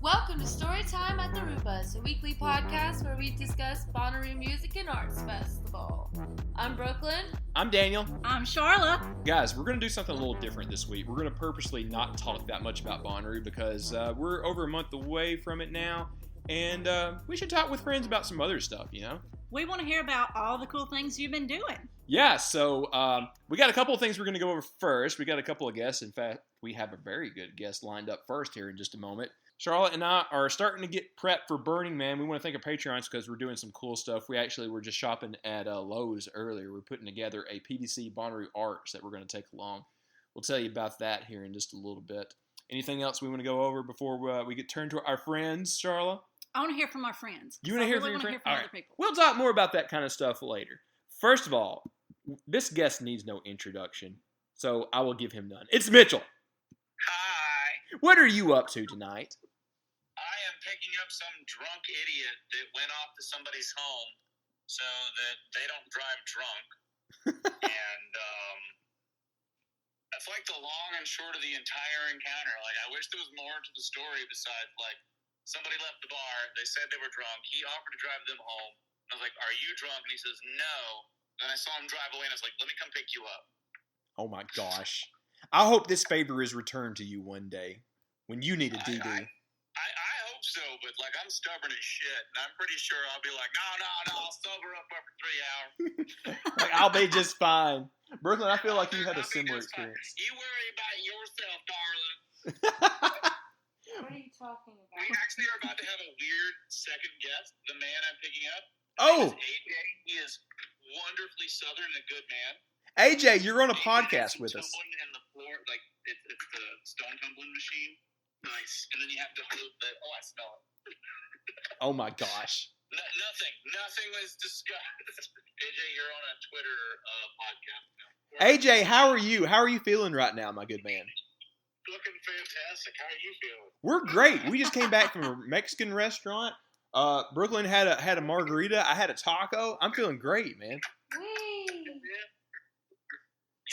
Welcome to Storytime at the Rubas, a weekly podcast where we discuss Bonnaroo Music and Arts Festival. I'm Brooklyn. I'm Daniel. I'm Sharla. Guys, we're going to do something a little different this week. We're going to purposely not talk that much about Bonnaroo because we're over a month away from it now, and we should talk with friends about some other stuff, you know? We want to hear about all the cool things you've been doing. Yeah, so we got a couple of things we're going to go over first. We got a couple of guests. In fact, we have a very good guest lined up first here in just a moment. Charlotte and I are starting to get prepped for Burning Man. We want to thank our Patreons because we're doing some cool stuff. We actually were just shopping at Lowe's earlier. We're putting together a PVC Bonnaroo arch that we're going to take along. We'll tell you about that here in just a little bit. Anything else we want to go over before we get turned to our friends, Sharla? I want to hear from our friends. You want to hear from your friends? All right. Other people. We'll talk more about that kind of stuff later. First of all, this guest needs no introduction, so I will give him none. It's Mitchell. Hi. What are you up to tonight? I am picking up some drunk idiot that went off to somebody's home so that they don't drive drunk. And that's like the long and short of the entire encounter. Like, I wish there was more to the story besides, like, somebody left the bar, they said they were drunk, he offered to drive them home. I was like, are you drunk? And he says, no. Then I saw him drive away, and I was like, let me come pick you up. Oh, my gosh. I hope this favor is returned to you one day when you need a DD. I hope so, but, like, I'm stubborn as shit, and I'm pretty sure I'll be like, no, I'll sober up for 3 hours. Like, I'll be just fine. Brooklyn, I feel like you had a I'll be similar just fine. experience. You worry about yourself, darling. What are you talking about? We actually are about to have a weird second guest, the man I'm picking up. Oh! His name is AJ. He is wonderfully southern and a good man. AJ, you're on a AJ podcast has with us. tumbling in the floor, like, it's the stone tumbling machine. Nice. And then you have to hold the, I smell it. Oh, my gosh. Nothing was discussed. AJ, you're on a Twitter podcast now. AJ, how are you? How are you feeling right now, my good man? Looking fantastic. How are you feeling? We're great. We just came back from a Mexican restaurant. Brooklyn had a margarita. I had a taco. I'm feeling great, man.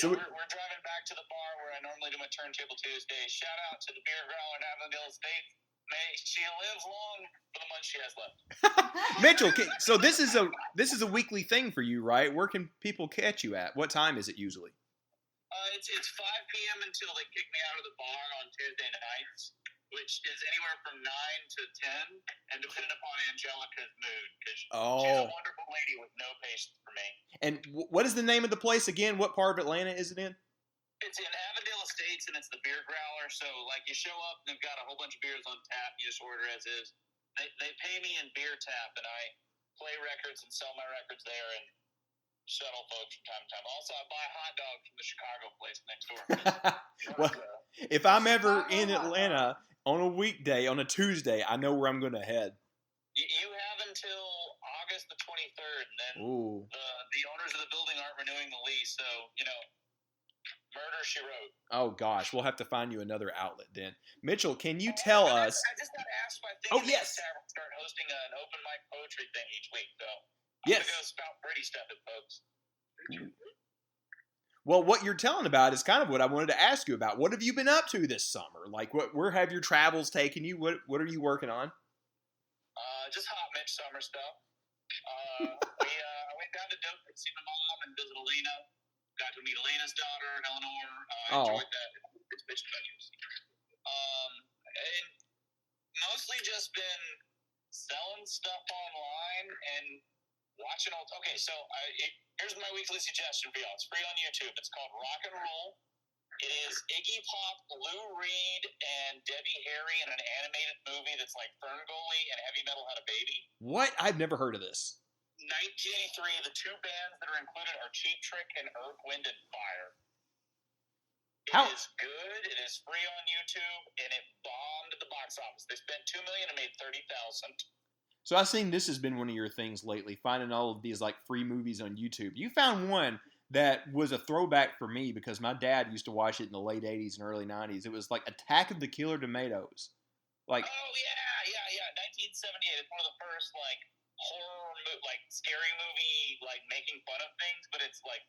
So we're driving back to the bar where I normally do my Turntable Tuesday. Shout out to the beer growler in Avondale Estates. May she live long for the months she has left. Mitchell, so this is a weekly thing for you, right? Where can people catch you at? What time is it usually? It's 5 p.m. until they kick me out of the bar on Tuesday nights, which is anywhere from 9 to 10, and depending upon Angelica's mood, because she's a wonderful lady with no patience for me. And what is the name of the place again? What part of Atlanta is it in? It's in Avondale Estates, and it's the beer growler. So, like, you show up, and they've got a whole bunch of beers on tap. You just order as is. They pay me in beer tap, and I play records and sell my records there and shuttle folks from time to time. Also, I buy hot dogs from the Chicago place next door. Well, if I'm ever in Atlanta on a weekday, on a Tuesday, I know where I'm going to head. You have until August the 23rd, and then the owners of the building aren't renewing the lease. So, murder, she wrote. Oh, gosh. We'll have to find you another outlet then. Mitchell, can you tell us... I just got asked by thinking yes. Tavern start hosting an open mic poetry thing each week, so I'm yes. going to go spout pretty stuff at folks. Well, what you're telling about is kind of what I wanted to ask you about. What have you been up to this summer? Like, where have your travels taken you? What are you working on? Just hot Mitch summer stuff. I went down to Dover to see my mom and visit Elena. Got to meet Elena's daughter, Eleanor. Enjoyed that. It's bitch buddies. And mostly just been selling stuff online and watching old. Okay, so here's my weekly suggestion for y'all. It's free on YouTube. It's called Rock and Roll. It is Iggy Pop, Lou Reed, and Debbie Harry in an animated movie that's like Ferngully and Heavy Metal Had a Baby. What? I've never heard of this. 1983, the two bands that are included are Cheap Trick and Earth, Wind, and Fire. It is good. It is free on YouTube, and it bombed at the box office. They spent $2 million and made $30,000. So I've seen this has been one of your things lately, finding all of these like free movies on YouTube. You found one that was a throwback for me because my dad used to watch it in the late 80s and early 90s. It was like Attack of the Killer Tomatoes. Like, oh, yeah. 1978. It's one of the first, like, horror, like, scary movie, like, making fun of things, but it's, like,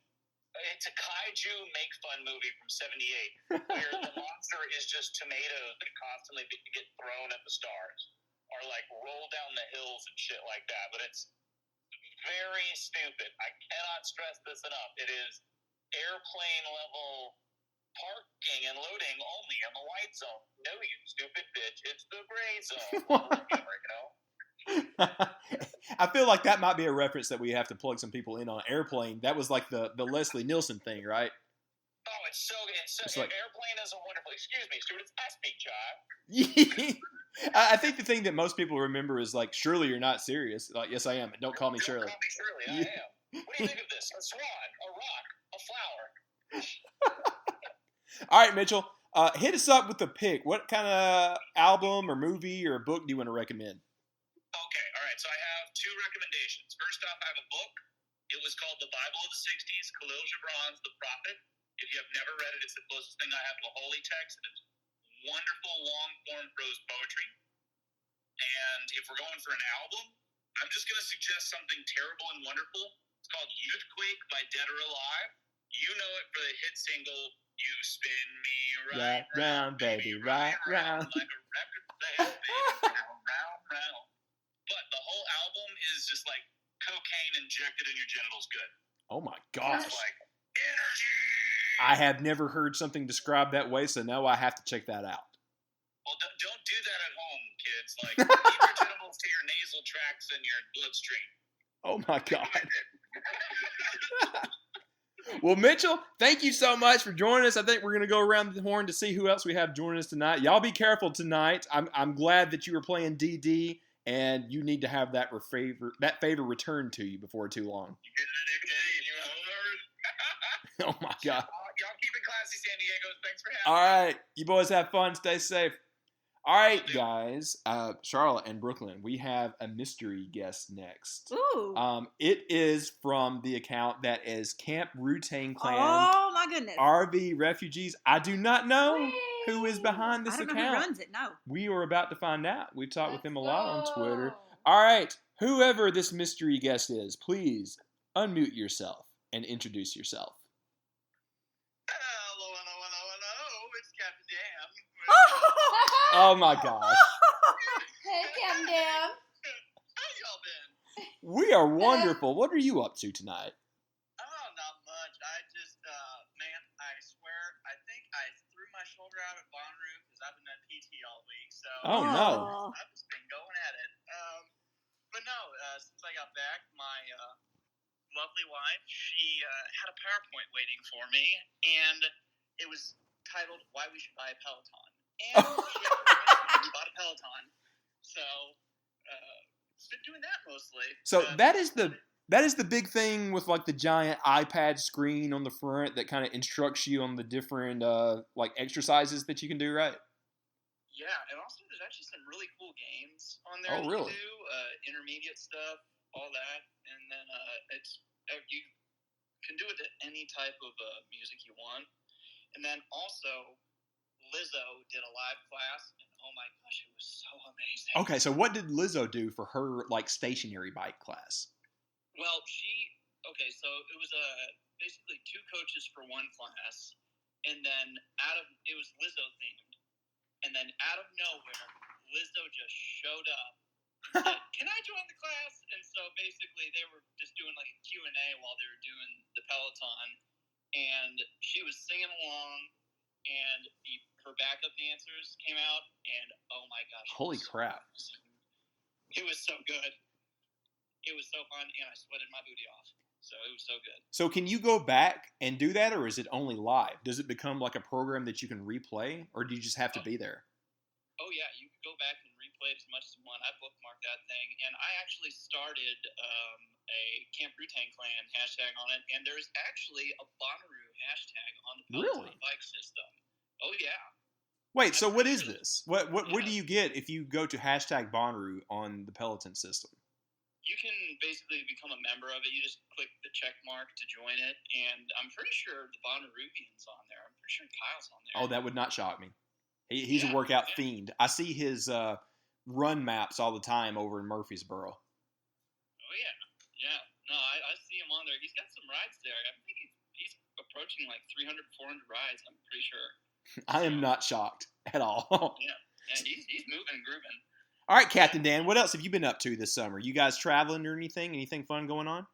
It's a kaiju make fun movie from '78 where the monster is just tomatoes that constantly get thrown at the stars or like roll down the hills and shit like that. But it's very stupid. I cannot stress this enough. It is airplane level parking and loading only in the white zone. No, you stupid bitch. It's the gray zone. You know? I feel like that might be a reference that we have to plug some people in on. Airplane. That was like the Leslie Nielsen thing, right? Oh, it's like, airplane is a wonderful. Excuse me, Stuart. It's I speak jive. I think the thing that most people remember is like, surely you're not serious. Like, yes, I am. And don't call me Shirley. Don't call me Shirley. I am. What do you think of this? A swan, a rock, a flower. All right, Mitchell. Hit us up with the pick. What kind of album or movie or book do you want to recommend? Okay, all right. So I have two recommendations. First off, I have a book. It was called The Bible of the 60s, Khalil Gibran's The Prophet. If you have never read it, it's the closest thing I have to a holy text. It's wonderful, long-form prose poetry. And if we're going for an album, I'm just going to suggest something terrible and wonderful. It's called Youthquake by Dead or Alive. You know it for the hit single, You Spin Me Right Round, Baby, right round. Like a record player, baby, round, round, round. But the whole album is just like cocaine injected in your genitals good. Oh my gosh. It's like energy. I have never heard something described that way, so now I have to check that out. Well, don't do that at home, kids. Like, keep your genitals to your nasal tracts and your bloodstream. Oh my God. Well, Mitchell, thank you so much for joining us. I think we're going to go around the horn to see who else we have joining us tonight. Y'all be careful tonight. I'm glad that you were playing DD, and you need to have that favor returned to you before too long. Oh my God. Y'all keep it classy, San Diego. Thanks for having me. All right. You boys have fun. Stay safe. All right, guys. Sharla and Brooklyn, we have a mystery guest next. Ooh. It is from the account that is Camp Wu-Tang Clan. Oh, my goodness. RV Refugees. I do not know who is behind this I don't account. know who runs it, no. We are about to find out. We talked with him a lot on Twitter. All right. Whoever this mystery guest is, please unmute yourself and introduce yourself. Hello. It's Captain Dan. Oh my gosh. Hey, Captain Dan. How y'all been? We are wonderful. What are you up to tonight? Oh, not much. I just, man, I swear, I think I threw my shoulder out at Bonnaroo because I've been at PT all week. So Oh, no. I've just been going at it. But no, since I got back, my lovely wife, she had a PowerPoint waiting for me, and it was titled "Why We Should Buy a Peloton." And we bought a Peloton. So, been doing that mostly. So that is the big thing with like the giant iPad screen on the front that kind of instructs you on the different like exercises that you can do, right? Yeah, and also there's actually some really cool games on there. Oh, really? You can do intermediate stuff, all that, and then you can do it to any type of music you want. And then also, Lizzo did a live class, and oh my gosh, it was so amazing. Okay, so what did Lizzo do for her like stationary bike class? Well, so it was basically two coaches for one class, and then it was Lizzo themed, and then out of nowhere, Lizzo just showed up. And said, "Can I join the class?" And so basically, they were just doing like a Q&A while they were doing the Peloton, and she was singing along, and her backup dancers came out, and oh my gosh. Holy crap. It was so good. It was so fun, and I sweated my booty off. So it was so good. So can you go back and do that, or is it only live? Does it become like a program that you can replay, or do you just have to be there? Oh, yeah, you can go back and replay it as much as you want. I bookmarked that thing, and I actually started a Camp Wu-Tang Clan hashtag on it, and there's actually a Bonnaroo hashtag on the Peloton bike system. Oh, yeah. Wait, so what is this? What do you get if you go to hashtag Bonnaroo on the Peloton system? You can basically become a member of it. You just click the check mark to join it, and I'm pretty sure the Bonnaroovians on there. I'm pretty sure Kyle's on there. Oh, that would not shock me. He's a workout fiend. I see his run maps all the time over in Murfreesboro. Oh, yeah. Yeah. No, I see him on there. He's got some rides there. I think he's approaching like 300, 400 rides. I'm pretty sure. I am not shocked at all. Yeah, he's moving and grooving. All right, Captain Dan, what else have you been up to this summer? You guys traveling or anything? Anything fun going on?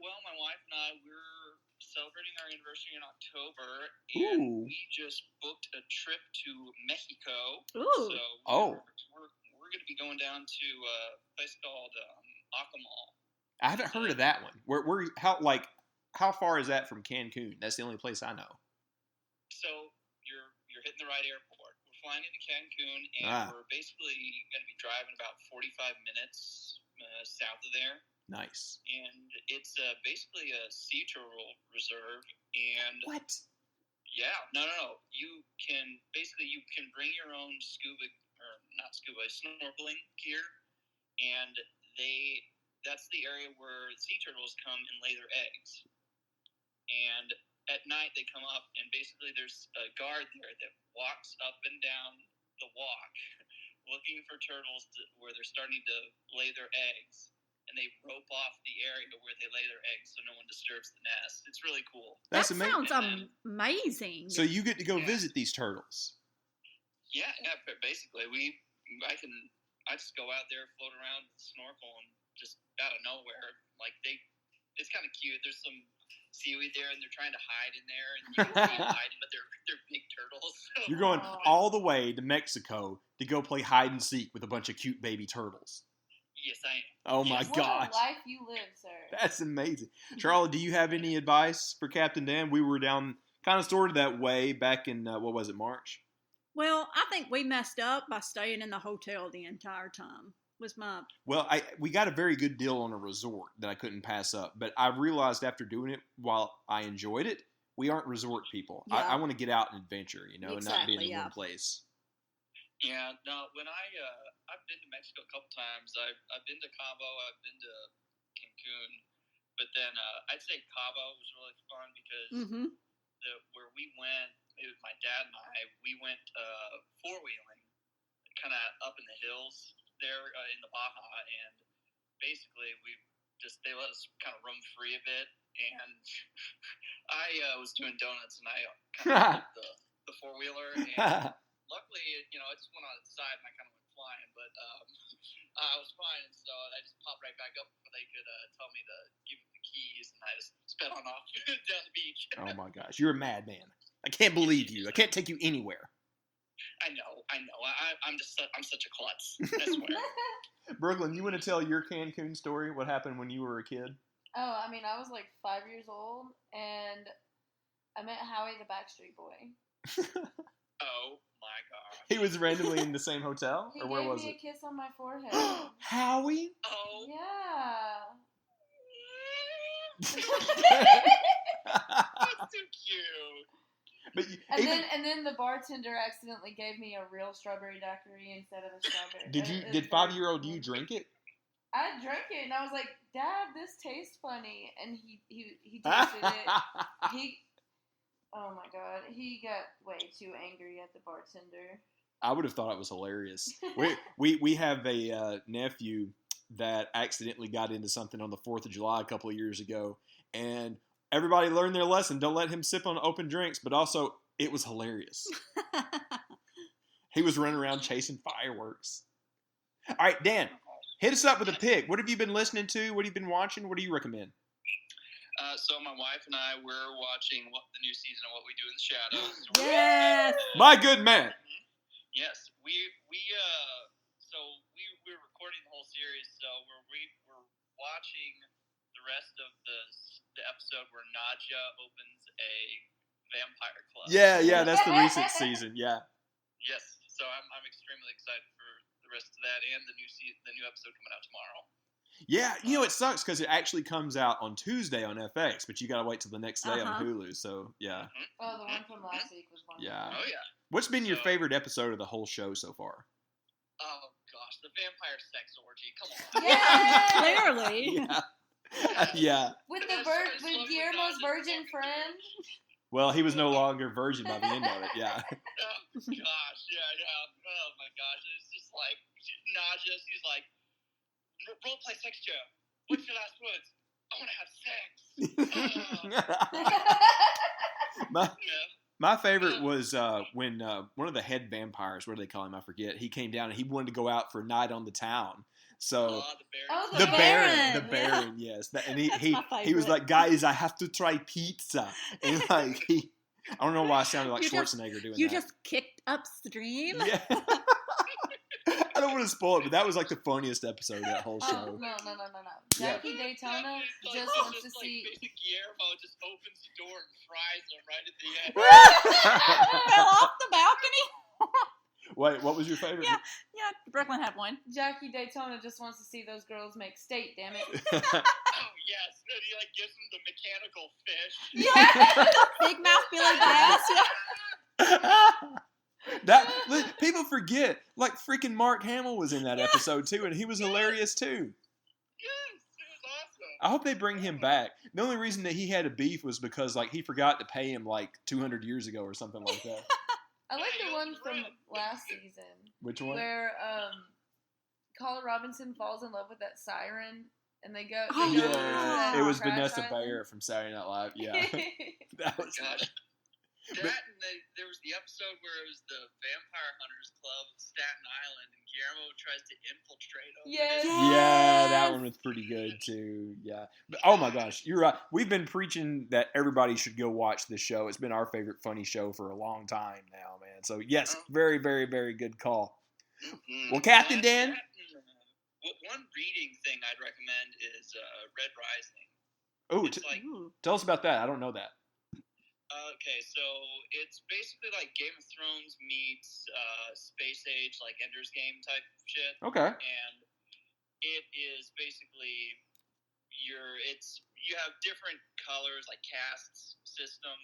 Well, my wife and I, we're celebrating our anniversary in October, Ooh. and we just booked a trip to Mexico. Ooh. So we're going to be going down to a place called Acamal. I haven't heard of that one. How far is that from Cancun? That's the only place I know. So you're hitting the right airport. We're flying into Cancun, and we're basically going to be driving about 45 minutes south of there. Nice. And it's basically a sea turtle reserve. And what? Yeah, no. You can bring your own snorkeling gear, and that's the area where sea turtles come and lay their eggs. And at night they come up, and basically there's a guard there that walks up and down the walk, looking for turtles where they're starting to lay their eggs. And they rope off the area where they lay their eggs so no one disturbs the nest. It's really cool. That sounds amazing. So you get to go visit these turtles. Yeah. Basically, I just go out there, float around, snorkel, and just out of nowhere, it's kind of cute. There's some seaweed there, and they're trying to hide in there, and you can see them hiding, but they're big turtles. You're going all the way to Mexico to go play hide and seek with a bunch of cute baby turtles. Yes, I am. Oh my gosh. What a life you live, sir. That's amazing. Sharla, do you have any advice for Captain Dan? We were down kind of sort of that way back in, March? Well, I think we messed up by staying in the hotel the entire time. Well, we got a very good deal on a resort that I couldn't pass up. But I realized after doing it, while I enjoyed it, we aren't resort people. Yeah. I want to get out and adventure, and not be in one place. Yeah, no, when I've been to Mexico a couple times. I've been to Cabo, I've been to Cancun, but then I'd say Cabo was really fun because where we went, it was my dad and I, we went four-wheeling, kind of up in the hills there in the Baja, and basically they let us kind of roam free a bit, and I was doing donuts, and I kind of the four-wheeler, and luckily, it just went on its side, and I kind of went flying, but I was fine, and so I just popped right back up before they could tell me to give me the keys, and I just sped on off down the beach. Oh my gosh, you're a madman! I can't believe you. I can't take you anywhere. I know. I'm such a klutz. I swear. Brooklyn, you want to tell your Cancun story? What happened when you were a kid? Oh, I mean, I was like 5 years old, and I met Howie the Backstreet Boy. Oh my god. He was randomly in the same hotel? Or where was it? He gave me a kiss on my forehead. Howie? Oh. Yeah. That's so cute. But and then the bartender accidentally gave me a real strawberry daiquiri instead of a strawberry. Did 5-year-old you drink it? I drank it, and I was like, Dad, this tastes funny. And he tasted it. Oh my god, he got way too angry at the bartender. I would have thought it was hilarious. We have a nephew that accidentally got into something on the 4th of July a couple of years ago, and everybody learned their lesson. Don't let him sip on open drinks, but also it was hilarious. He was running around chasing fireworks. All right, Dan, hit us up with a pick. What have you been listening to? What have you been watching? What do you recommend? So my wife and I, we're watching the new season of What We Do in the Shadows. Yes! My good man! Yes, we're recording the whole series, so we're watching the rest of the episode where Nadja opens a vampire club. Yeah, that's the recent season, yeah. Yes, so I'm extremely excited for the rest of that and the new episode coming out tomorrow. Yeah, it sucks because it actually comes out on Tuesday on FX, but you got to wait till the next day on Hulu. So yeah. Oh, the one from last week was wonderful. Yeah. Oh yeah. What's been your favorite episode of the whole show so far? Oh gosh, the vampire sex orgy. Come on. Yeah, clearly. Yeah. With Guillermo's virgin friend. Well, he was no longer virgin by the end of it. Yeah. Oh gosh, yeah. Oh my gosh, it's just like Nadja. She's like, role play sex joke. What's your last words? I want to have sex. my, Yeah. my favorite was when one of the head vampires, what do they call him? I forget. He came down and he wanted to go out for a night on the town. So The Baron. Oh, the Baron, Baron, yes. And That's he my was favorite. like, guys, I have to try pizza. And like I don't know why I sounded like You just- Schwarzenegger doing You that. just kicked upstream. Yeah. I don't want to spoil it, but that was like the funniest episode of that whole Oh, show. no. Yeah. Jackie Daytona It's just wants to see. Basic Guillermo just opens the door and fries them right at the end. Fell off the balcony. Wait, what was your favorite? Yeah, Brooklyn had one. Jackie Daytona just wants to see those girls make steak. Damn it! Oh yes, and he like gives them the mechanical fish. Big mouth Billy Bass. That people forget, like freaking Mark Hamill was in that episode too, and he was hilarious too. Yes, it was awesome. I hope they bring him back. The only reason that he had a beef was because like he forgot to pay him like 200 years ago or something like that. I like the one from last season Which one? where Colin Robinson falls in love with that siren, and they go. Oh, They go yeah. to that It was crash Vanessa island. Bayer from Saturday Night Live. Yeah, that was. God. But- That and there was the episode where it was the Vampire Hunters Club in Staten Island, and Guillermo tries to infiltrate them. Yes. Yeah, that one was pretty good too. Yeah. But, oh my gosh, you're right. We've been preaching that everybody should go watch this show. It's been our favorite funny show for a long time now, man. So yes, very, very, very good call. Well, Captain Dan? One reading thing I'd recommend is Red Rising. Oh, It's like tell us about that. I don't know that. okay, so it's basically like Game of Thrones meets space age, like Ender's Game type shit. Okay. And it is basically you have different colors, like castes system,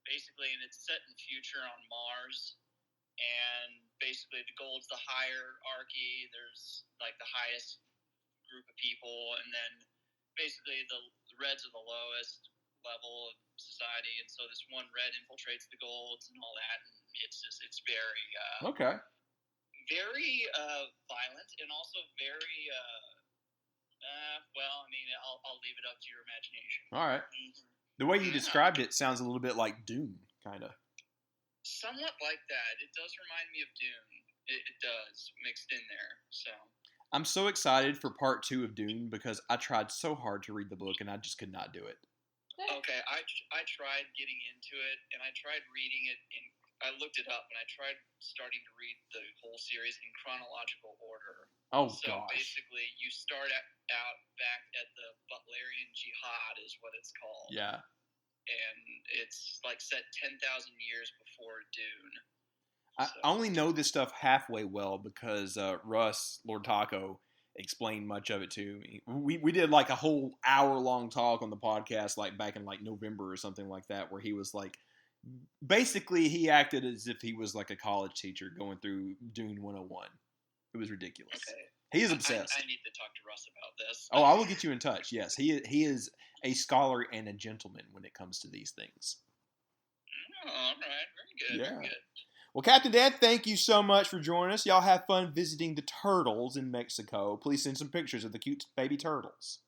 basically, and it's set in the future on Mars. And basically, the gold's the hierarchy. There's like the highest group of people, and then basically the reds are the lowest level of society. And so this one red infiltrates the golds and all that, and it's very Okay. very violent and also very well. I mean, I'll leave it up to your imagination. All right. Mm-hmm. The way you described it sounds a little bit like Doom, kind of. Somewhat like that. It does remind me of Dune. It does, mixed in there. So I'm so excited for part 2 of Dune because I tried so hard to read the book and I just could not do it. okay, I tried getting into it, and I tried reading it I looked it up, and I tried starting to read the whole series in chronological order. Oh, So gosh. basically, you start out back at the Butlerian Jihad, is what it's called. Yeah. And it's like set 10,000 years before Dune. I only know this stuff halfway well because Russ, Lord Taco, explained much of it to me. We did like a whole hour-long talk on the podcast like back in like November or something like that where he was like, basically he acted as if he was like a college teacher going through Dune 101. It was ridiculous. Okay. He is obsessed. I need to talk to Russ about this. Oh, I will get you in touch. Yes, he is a scholar and a gentleman when it comes to these things. Oh, all right. Very good. Yeah. Very good. Well, Captain Dan, thank you so much for joining us. Y'all have fun visiting the turtles in Mexico. Please send some pictures of the cute baby turtles.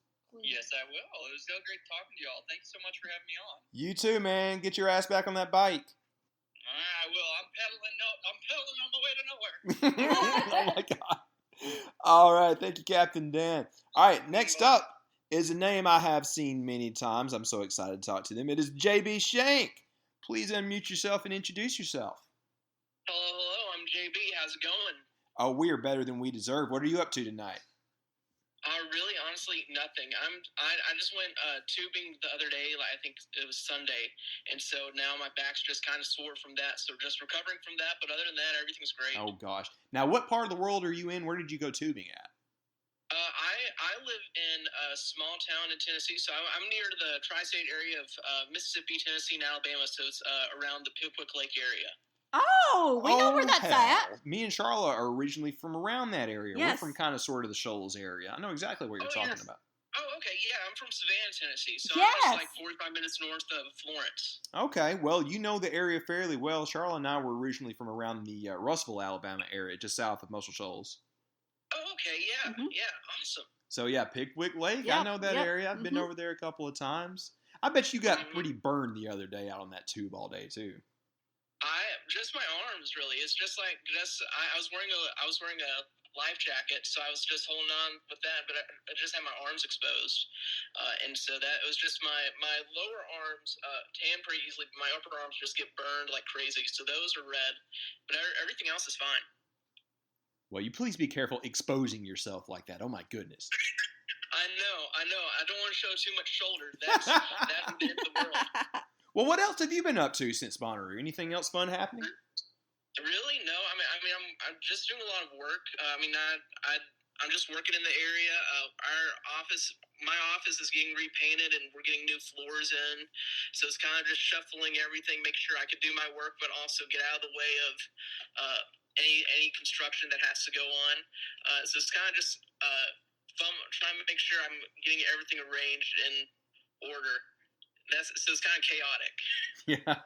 Yes, I will. It was so great talking to y'all. Thanks so much for having me on. You too, man. Get your ass back on that bike. I will. I'm pedaling on my way to nowhere. Oh my God. All right. Thank you, Captain Dan. All right. Next up is a name I have seen many times. I'm so excited to talk to them. It is JB Shank. Please unmute yourself and introduce yourself. Hello. I'm JB. How's it going? Oh, we are better than we deserve. What are you up to tonight? Really, honestly, nothing. I just went tubing the other day. Like I think it was Sunday, and so now my back's just kind of sore from that. So just recovering from that. But other than that, everything's great. Oh gosh. Now, what part of the world are you in? Where did you go tubing at? I live in a small town in Tennessee, so I'm near the tri-state area of Mississippi, Tennessee, and Alabama. So it's around the Pickwick Lake area. Oh, we know where that's hell. at. Me and Sharla are originally from around that area. Yes. We're from kind of sort of the Shoals area. I know exactly what you're talking yes. about. Oh, okay. Yeah, I'm from Savannah, Tennessee. So Yes. I'm just like 45 minutes north of Florence. Okay, well, you know the area fairly well. Sharla and I were originally from around the Russellville, Alabama area, just south of Muscle Shoals. Oh, okay. Yeah. Mhm. Yeah. Awesome. So, yeah, Pickwick Lake. I Yep, know that yep, area. I've been mhm. over there a couple of times. I bet you got pretty burned the other day out on that tube all day too. Just my arms really. It's just like I was wearing a life jacket, so I was just holding on with that, but I just had my arms exposed, and so that was just my lower arms tan pretty easily. But my upper arms just get burned like crazy, so those are red, but everything else is fine. Well, you please be careful exposing yourself like that. Oh my goodness. I know. I don't want to show too much shoulder. That's the end of the world. Well, what else have you been up to since Bonnaroo? Anything else fun happening? Really? No. I'm just doing a lot of work. I'm just working in the area. My office is getting repainted, and we're getting new floors in. So it's kind of just shuffling everything, make sure I can do my work, but also get out of the way of any construction that has to go on. So it's kind of just trying to make sure I'm getting everything arranged in order. So it's kind of chaotic. Yeah.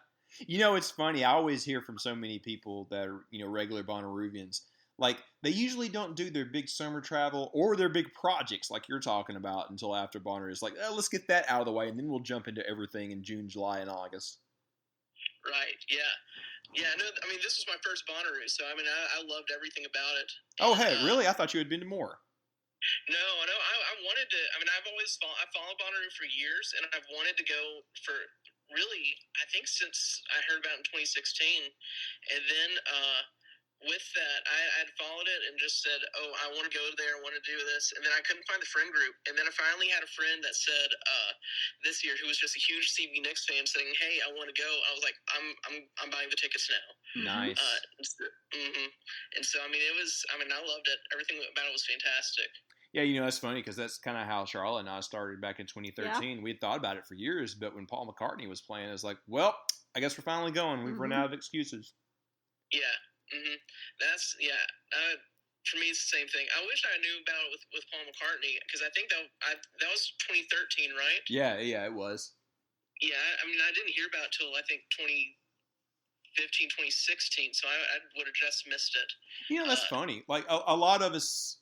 You know, it's funny. I always hear from so many people that are, regular Bonnaroovians. Like, they usually don't do their big summer travel or their big projects like you're talking about until after Bonnaroo. It's like, let's get that out of the way, and then we'll jump into everything in June, July, and August. Right, yeah. Yeah, no, this was my first Bonnaroo, so, I loved everything about it. Oh, hey, really? I thought you had been to more. No, I wanted to. I followed Bonnaroo for years, and I've wanted to go for really, I think since I heard about it in 2016, and then with that, I had followed it and just said, "Oh, I want to go there. I want to do this," and then I couldn't find the friend group, and then I finally had a friend that said this year, who was just a huge CB Knicks fan, saying, "Hey, I want to go." I was like, "I'm buying the tickets now." Nice. And so, it was. I loved it. Everything about it was fantastic. Yeah, that's funny because that's kind of how Sharla and I started back in 2013. Yeah. We had thought about it for years, but when Paul McCartney was playing, it was like, well, I guess we're finally going. We've run out of excuses. Yeah. For me, it's the same thing. I wish I knew about it with Paul McCartney, because I think that was 2013, right? Yeah, it was. Yeah, I didn't hear about it till I think 2015, 2016, so I would have just missed it. That's funny. Like a lot of us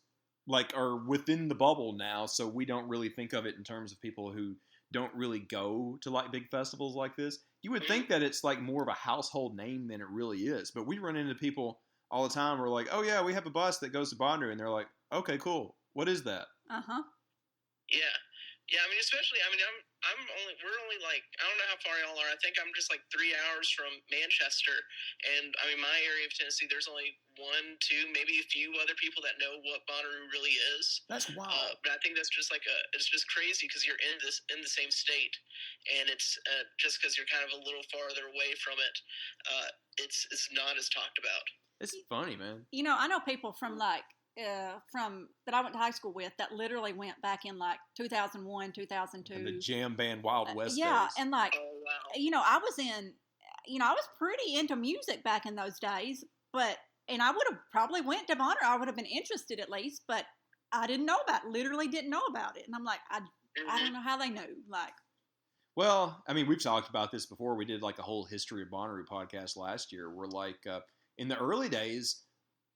are within the bubble now, so we don't really think of it in terms of people who don't really go to like big festivals like this. You would think that it's like more of a household name than it really is, but we run into people all the time. We're like, oh yeah, we have a bus that goes to Bonnaroo, and they're like, okay, cool. What is that? Yeah. Especially, we're only like, I don't know how far y'all are. I think I'm just like 3 hours from Manchester. And my area of Tennessee, there's only 1, 2, maybe a few other people that know what Bonnaroo really is. That's wild. But I think that's just it's just crazy because you're in the same state. And it's just because you're kind of a little farther away from it, it's not as talked about. It's funny, man. I know people from that I went to high school with that literally went back in like 2001, 2002. And the jam band Wild West yeah, days. and like, I was pretty into music back in those days, and I would have probably went to Bonnaroo. I would have been interested at least, but I didn't know literally didn't know about it. And I'm like, I don't know how they knew. Like, well, we've talked about this before. We did like a whole history of Bonnaroo podcast last year. Where like in the early days,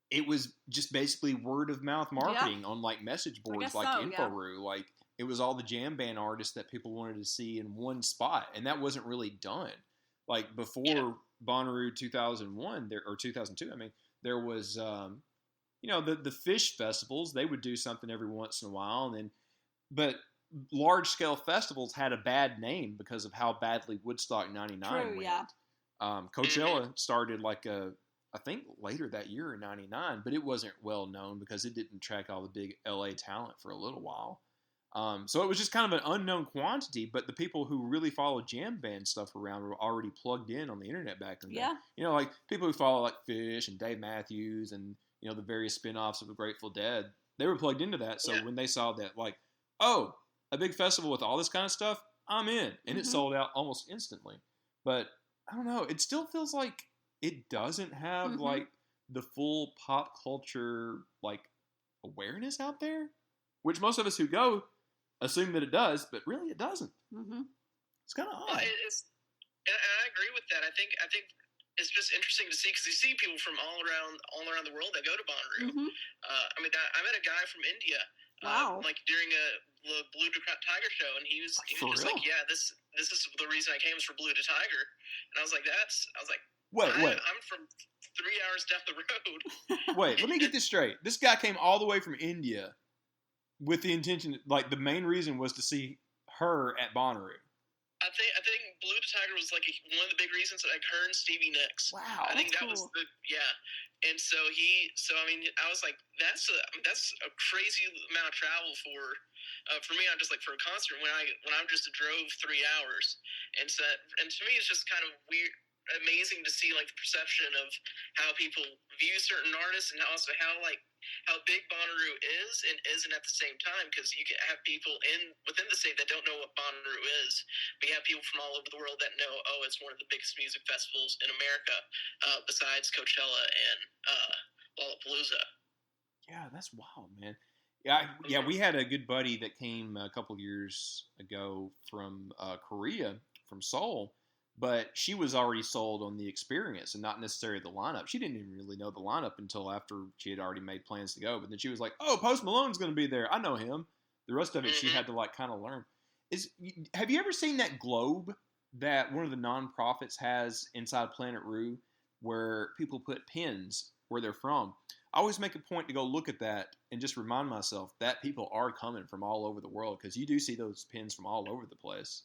it was just basically word of mouth marketing on like message boards like InfoRoo. Yeah. Like it was all the jam band artists that people wanted to see in one spot, and that wasn't really done. Like before Bonnaroo 2001 or 2002, there was the Fish festivals. They would do something every once in a while, but large scale festivals had a bad name because of how badly Woodstock 99 went. Yeah. Coachella started like I think later that year in 99, but it wasn't well known because it didn't attract all the big LA talent for a little while. So it was just kind of an unknown quantity, but the people who really followed jam band stuff around were already plugged in on the internet back then. Yeah. Like people who follow like Fish and Dave Matthews and, the various spin-offs of the Grateful Dead, they were plugged into that. So when they saw that, like, oh, a big festival with all this kind of stuff, I'm in. And it sold out almost instantly. But I don't know. It still feels like it doesn't have like the full pop culture like awareness out there, which most of us who go assume that it does, but really it doesn't. It's kind of odd. And I agree with that. I think it's just interesting to see because you see people from all around the world that go to Bonnaroo. I met a guy from India. Wow. Like during the Blue to Tiger show, and he was For just real? like, yeah, this is the reason I came is for Blue to Tiger, and I was like, Wait. I'm from 3 hours down the road. Wait, let me get this straight. This guy came all the way from India with the intention, like the main reason was to see her at Bonnaroo. I think Blue to Tiger was like one of the big reasons, like her and Stevie Nicks. Wow, I think that cool. was and so I mean, I was like, that's a crazy amount of travel for me. I'm just like for a concert when I'm just drove 3 hours, and to me it's just kind of weird. Amazing to see like the perception of how people view certain artists and also how big Bonnaroo is and isn't at the same time, because you can have people within the state that don't know what Bonnaroo is, but you have people from all over the world that know, oh, it's one of the biggest music festivals in America, besides Coachella and Lollapalooza. Yeah, that's wild, man. Yeah, we had a good buddy that came a couple years ago from Korea, from Seoul. But she was already sold on the experience and not necessarily the lineup. She didn't even really know the lineup until after she had already made plans to go. But then she was like, oh, Post Malone's going to be there. I know him. The rest of it she had to like kind of learn. Have you ever seen that globe that one of the nonprofits has inside Planet Roo where people put pins where they're from? I always make a point to go look at that and just remind myself that people are coming from all over the world, because you do see those pins from all over the place.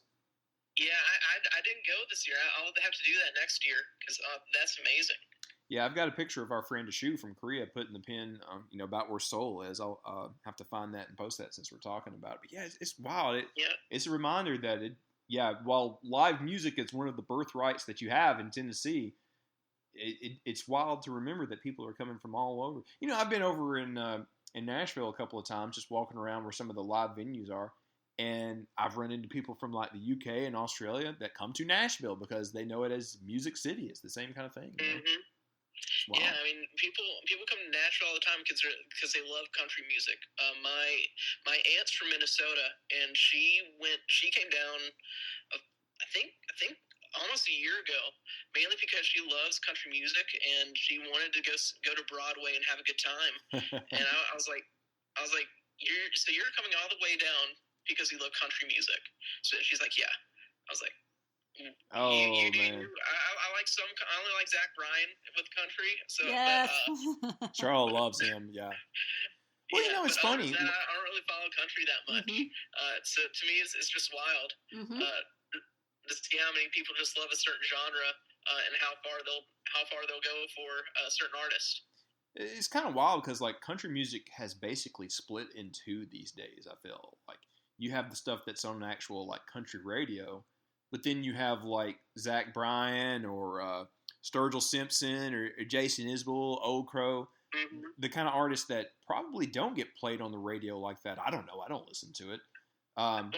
Yeah, I didn't go this year. I'll have to do that next year because that's amazing. Yeah, I've got a picture of our friend Ashu from Korea putting the pin, about where Seoul is. I'll have to find that and post that since we're talking about it. But yeah, it's wild. It's a reminder that while live music is one of the birthrights that you have in Tennessee, it's wild to remember that people are coming from all over. I've been over in Nashville a couple of times, just walking around where some of the live venues are. And I've run into people from like the UK and Australia that come to Nashville because they know it as Music City. It's the same kind of thing. Mm-hmm. Wow. Yeah, I mean, people come to Nashville all the time because they love country music. My aunt's from Minnesota, and she came down, I think almost a year ago, mainly because she loves country music and she wanted to go to Broadway and have a good time. And I was like, you're coming all the way down because you love country music. So she's like, yeah. I was like, you do. Man. I only like Zach Bryan with country. So yes. Sharla loves him. Yeah. Well, yeah, it's funny. I don't really follow country that much. Mm-hmm. So to me, it's just wild. Mm-hmm. To see how many people just love a certain genre and how far they'll go for a certain artist. It's kind of wild because like country music has basically split in two these days. I feel like you have the stuff that's on actual like country radio, but then you have like Zach Bryan or Sturgill Simpson or Jason Isbell, Old Crow, the kind of artists that probably don't get played on the radio like that. I don't know. I don't listen to it. Well,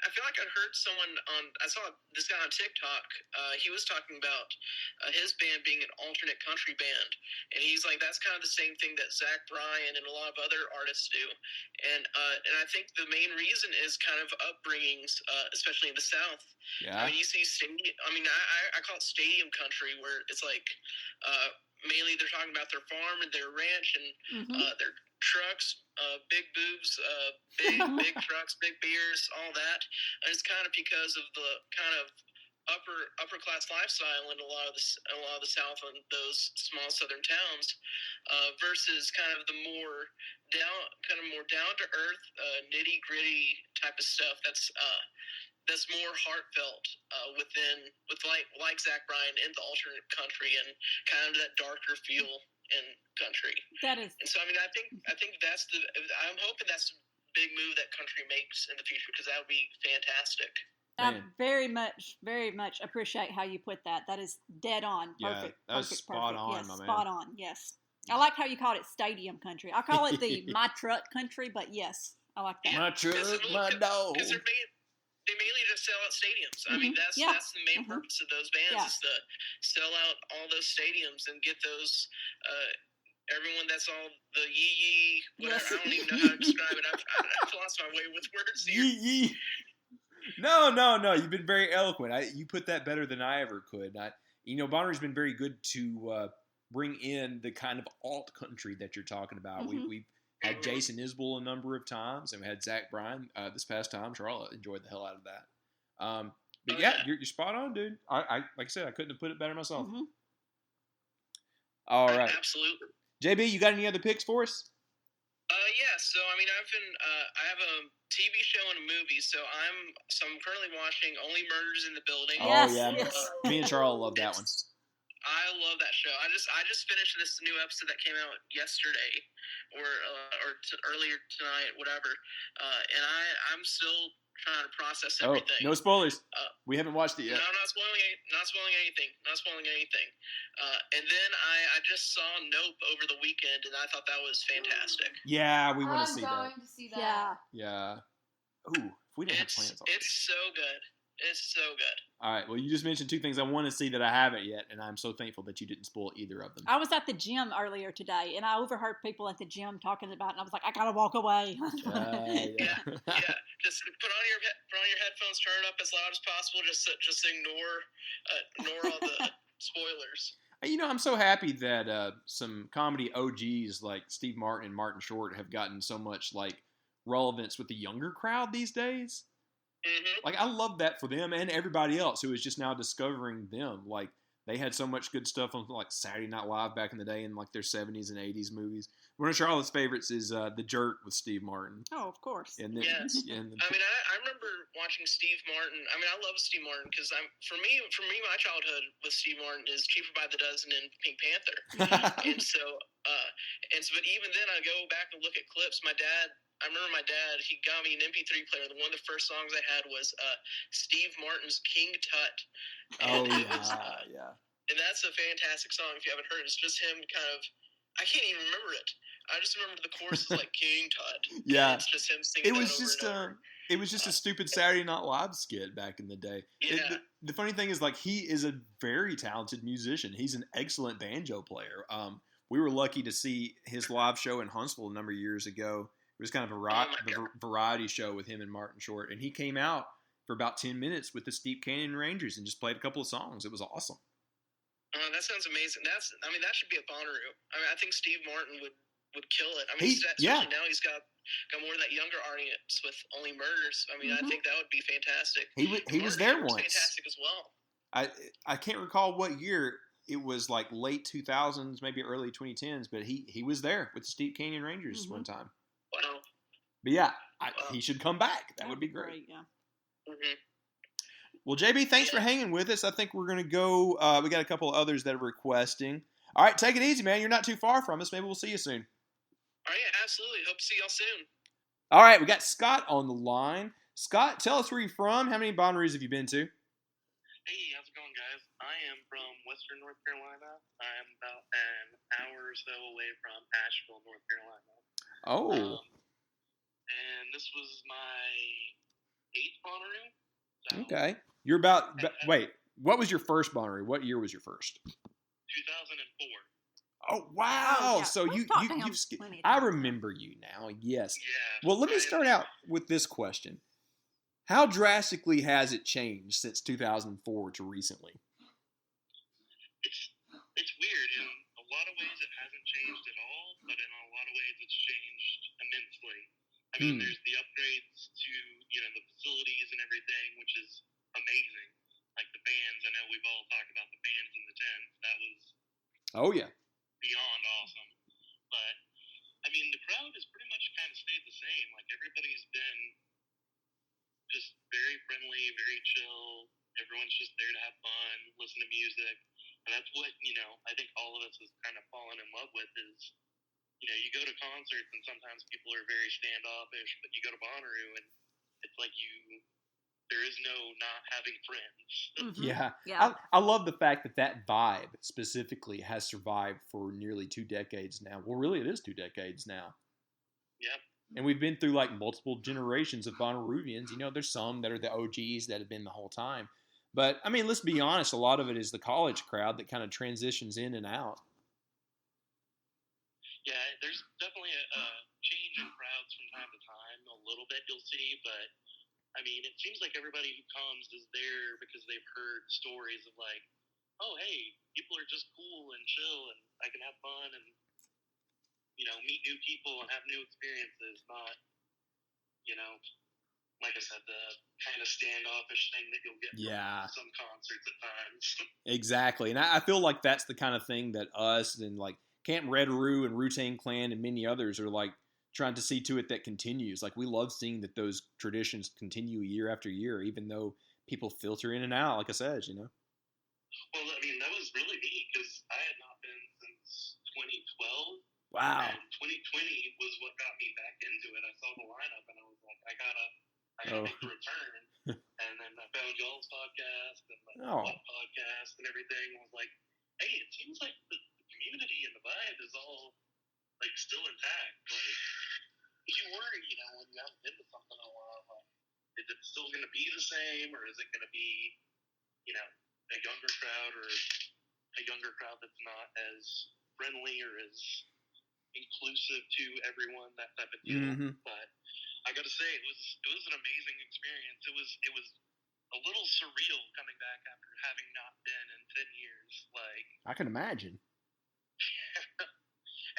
I feel like I heard someone I saw this guy on TikTok. He was talking about his band being an alternate country band, and he's like, that's kind of the same thing that Zach Bryan and a lot of other artists do. And I think the main reason is kind of upbringings, especially in the South. Yeah. I mean, you see, I call it stadium country, where it's like mainly they're talking about their farm and their ranch and their trucks, big boobs, big trucks, big beers, all that. And it's kind of because of the kind of upper class lifestyle in a lot of the South and those small southern towns, versus kind of the more down to earth, nitty gritty type of stuff that's more heartfelt with Zach Bryan in the alternate country and kind of that darker feel in country. That is. And so I mean I think I'm hoping that's the big move that country makes in the future, because that would be fantastic. I very much appreciate how you put that. That is dead on. Perfect. Yeah, that was spot on, yes, my man. Spot on, yes. I like how you called it stadium country. I call it the my truck country, but yes, I like that. My truck, my dog. Because they mainly just sell out stadiums. I mean, that's the main purpose of those bands is to sell out all those stadiums and get those everyone that's all the yee whatever. Yes. I don't even know how to describe it. I've lost my way with words here. Yee. No. You've been very eloquent. You put that better than I ever could. Bonner's been very good to bring in the kind of alt country that you're talking about. Had Jason Isbell a number of times, and we had Zach Bryan this past time. Sharla enjoyed the hell out of that. But you're spot on, dude. I like I said, I couldn't have put it better myself. Mm-hmm. All right, Absolutely. JB, you got any other picks for us? Yeah. So I have a TV show and a movie. So I'm currently watching Only Murders in the Building. Yes, Oh yeah, yes. Me and Charles love that one. I love that show. I just finished this new episode that came out yesterday, or earlier tonight, whatever. And I'm still trying to process everything. No spoilers. We haven't watched it yet. No, not spoiling anything. And then I just saw Nope over the weekend, and I thought that was fantastic. Yeah, we want to see that. I'm going to see that. Yeah. Ooh, if we didn't have plans on It's so good. It's so good. All right. Well, you just mentioned two things I want to see that I haven't yet, and I'm so thankful that you didn't spoil either of them. I was at the gym earlier today, and I overheard people at the gym talking about it, and I was like, I gotta walk away. Yeah. Just put on your headphones, turn it up as loud as possible. Just ignore all the spoilers. I'm so happy that some comedy OGs like Steve Martin and Martin Short have gotten so much like relevance with the younger crowd these days. Mm-hmm. Like, I love that for them and everybody else who is just now discovering them. Like, they had so much good stuff on, like, Saturday Night Live back in the day in, like, their 70s and 80s movies. One of Charlotte's favorites is The Jerk with Steve Martin. Oh, of course. And then, Yes. I remember watching Steve Martin. I love Steve Martin because for me, my childhood with Steve Martin is Cheaper by the Dozen and Pink Panther. But even then, I go back and look at clips. I remember my dad, he got me an MP3 player. One of the first songs I had was Steve Martin's King Tut. Yeah. And that's a fantastic song if you haven't heard it. It's just him I can't even remember it. I just remember the chorus is like King Tut. Yeah. It's just him singing It was just a stupid Saturday Night Live skit back in the day. Yeah. The funny thing is, like, he is a very talented musician. He's an excellent banjo player. We were lucky to see his live show in Huntsville a number of years ago. It was kind of a variety show with him and Martin Short, and he came out for about 10 minutes with the Steep Canyon Rangers and just played a couple of songs. It was awesome. That sounds amazing. That should be a Bonnaroo. I think Steve Martin would kill it. Especially now he's got more of that younger audience with Only Murders. I think that would be fantastic. He was there once. Fantastic as well. I can't recall what year. It was like late 2000s, maybe early 2010s, but he was there with the Steep Canyon Rangers one time. Wow. But yeah, he should come back. That would be great. Yeah. Mm-hmm. Well, JB, thanks for hanging with us. I think we're going to go. We got a couple of others that are requesting. All right, take it easy, man. You're not too far from us. Maybe we'll see you soon. All right, absolutely. Hope to see y'all soon. All right, we got Scott on the line. Scott, tell us where you're from. How many Bonnaroovians have you been to? Hey, how's it going, guys? I am from Western North Carolina. I'm about an hour or so away from Asheville, North Carolina. Oh. And this was my 8th Bonnaroo. So Okay. You're about, wait, what was your first Bonnaroo? What year was your first? 2004. Oh, wow. Oh, yeah. So We've talked to him plenty of I times. remember you now. Yes. Yeah. Well, let me start out with this question. How drastically has it changed since 2004 to recently? It's weird. In a lot of ways, it hasn't changed at all, but in a lot of ways, it's changed immensely. There's the upgrades to the facilities and everything, which is amazing. Like the bands, I know we've all talked about the bands in the tents. That was beyond awesome. But the crowd has pretty much kind of stayed the same. Like everybody's been just very friendly, very chill. Everyone's just there to have fun, listen to music. And that's what, I think all of us has kind of fallen in love with is, you go to concerts and sometimes people are very standoffish, but you go to Bonnaroo and it's like there is no not having friends. Mm-hmm. Yeah. I love the fact that vibe specifically has survived for nearly 2 decades now. Well, really, it is 2 decades now. Yep. And we've been through like multiple generations of Bonnaroovians. There's some that are the OGs that have been the whole time. But, let's be honest, a lot of it is the college crowd that kind of transitions in and out. Yeah, there's definitely a change in crowds from time to time. A little bit you'll see, but, it seems like everybody who comes is there because they've heard stories of like, oh, hey, people are just cool and chill and I can have fun and, meet new people and have new experiences, not, like I said, the kind of standoffish thing that you'll get from some concerts at times. Exactly. And I feel like that's the kind of thing that us and like Camp Red Roo and Wu-Tang Clan and many others are like trying to see to it that continues. Like we love seeing that those traditions continue year after year, even though people filter in and out, like I said, Well, I mean, that was really neat because I had not been since 2012. Wow. And 2020 was what got me back into it. I saw the lineup and I was like, I gotta make the return. And then I found y'all's podcast and what podcast and everything. I was like, hey, it seems like the community and the vibe is all like still intact. Like you worry, when you haven't been to something in a while, like, is it still going to be the same, or is it going to be, a younger crowd or a younger crowd that's not as friendly or as inclusive to everyone, that type of deal. Mm-hmm. But I got to say, it was an amazing experience. It was a little surreal coming back after having not been in 10 years. Like I can imagine.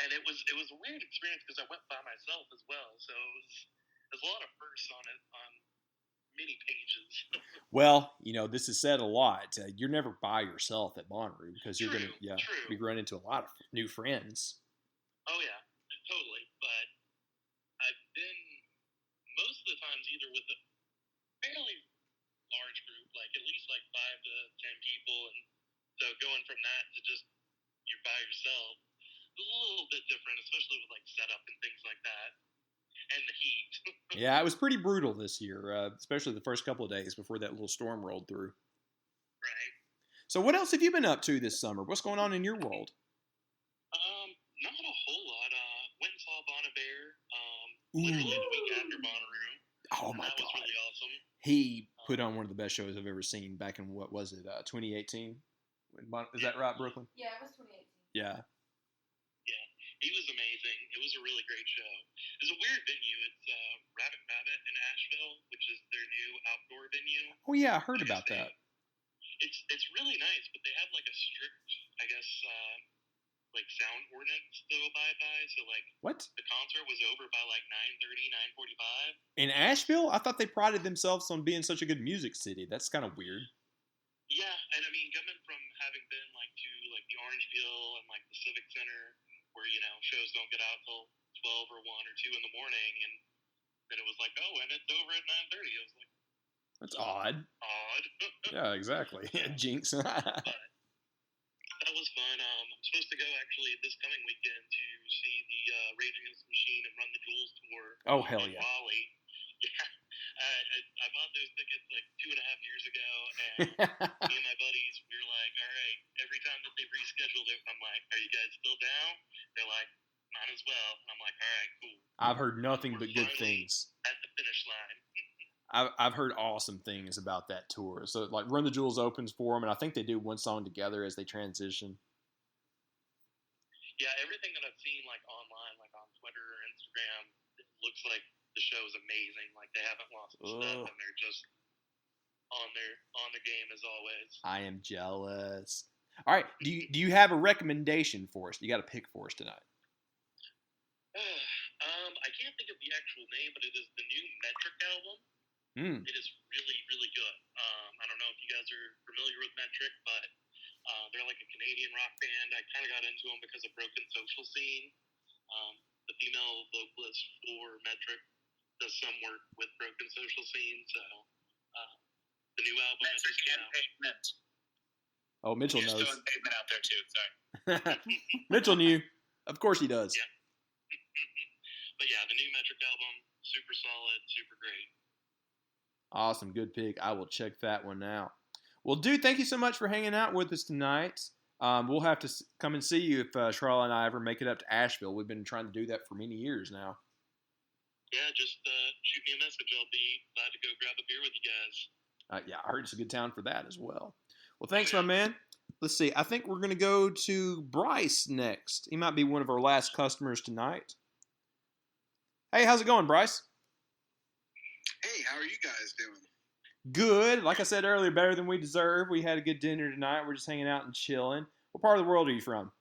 And it was a weird experience because I went by myself as well. So there's a lot of firsts on it on many pages. Well, this is said a lot. You're never by yourself at Bonnaroo because you're going to be running into a lot of new friends. Oh, yeah, totally. But I've been most of the times either with a fairly large group, like at least like 5 to 10 people. And so going from that to just you're by yourself is a little bit different, especially with like setup and things like that. And the heat. Yeah, it was pretty brutal this year, especially the first couple of days before that little storm rolled through. Right. So what else have you been up to this summer? What's going on in your world? Not a whole lot. Went and saw literally the week after Bonnaroo. Oh my God. That was really awesome. He put on one of the best shows I've ever seen back in, 2018? Is that right, Brooklyn? Yeah, it was 2018. Yeah. Yeah, he was amazing. It was a really great show. It's a weird venue. It's Rabbit in Asheville, which is their new outdoor venue. Oh yeah, I heard about that. It's really nice, but they have like a strict, I guess, like sound ordinance to abide by. So like, what? The concert was over by like 9:30, 9:45. In Asheville, I thought they prided themselves on being such a good music city. That's kind of weird. Yeah, and I mean, coming from having been like to like the Orange Peel and like the Civic Center, where shows don't get out till 12 or 1 or 2 in the morning, and then it was like, oh, and it's over at 9:30. I was like, that's odd. Yeah, exactly. Jinx. But that was fun. I'm supposed to go actually this coming weekend to see the Rage Against the Machine and Run the Jewels tour. Oh, hell yeah. Raleigh. Yeah. I bought those tickets like 2.5 years ago, and me and my buddies, we were like, all right, every time that they rescheduled it, I'm like, are you guys still down? They're like, might as well. And I'm like, all right, cool. I've heard nothing We're but good things. At the finish line. I've heard awesome things about that tour. So, like, Run the Jewels opens for them, and I think they do one song together as they transition. Yeah, everything that I've seen, like, online, like on Twitter or Instagram, it looks like the show is amazing. Like, they haven't lost a step, and they're just on the game as always. I am jealous. All right, do you have a recommendation for us? You got to pick for us tonight. I can't think of the actual name, but it is the new Metric album. It is really, really good. I don't know if you guys are familiar with Metric, but they're like a Canadian rock band. I kind of got into them because of Broken Social Scene. The female vocalist for Metric does some work with Broken Social Scene, so the new album Metric and Pavement. Oh, Mitchell knows. Still in Pavement out there too. Sorry. Mitchell knew. Of course he does. Yeah. But yeah, the new Metric album, super solid, super great. Awesome. Good pick. I will check that one out. Well, dude, thank you so much for hanging out with us tonight. We'll have to come and see you if Sharla and I ever make it up to Asheville. We've been trying to do that for many years now. Yeah, just shoot me a message. I'll be glad to go grab a beer with you guys. Yeah, I heard it's a good town for that as well. Well, thanks, my man. Let's see. I think we're going to go to Bryce next. He might be one of our last customers tonight. Hey, how's it going, Bryce? Hey, how are you guys doing? Good. Like I said earlier, better than we deserve. We had a good dinner tonight. We're just hanging out and chilling. What part of the world are you from?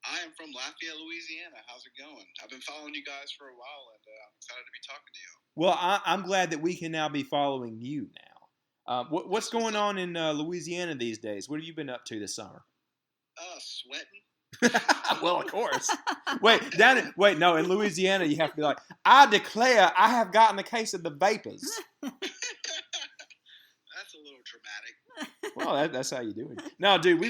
I am from Lafayette, Louisiana. How's it going? I've been following you guys for a while, and I'm excited to be talking to you. Well, I'm glad that we can now be following you now. What's going on in Louisiana these days? What have you been up to this summer? Sweating. Well, of course. No, in Louisiana you have to be like, I declare I have gotten a case of the vapors. That's a little dramatic. Well, that's how you do it. No, dude, we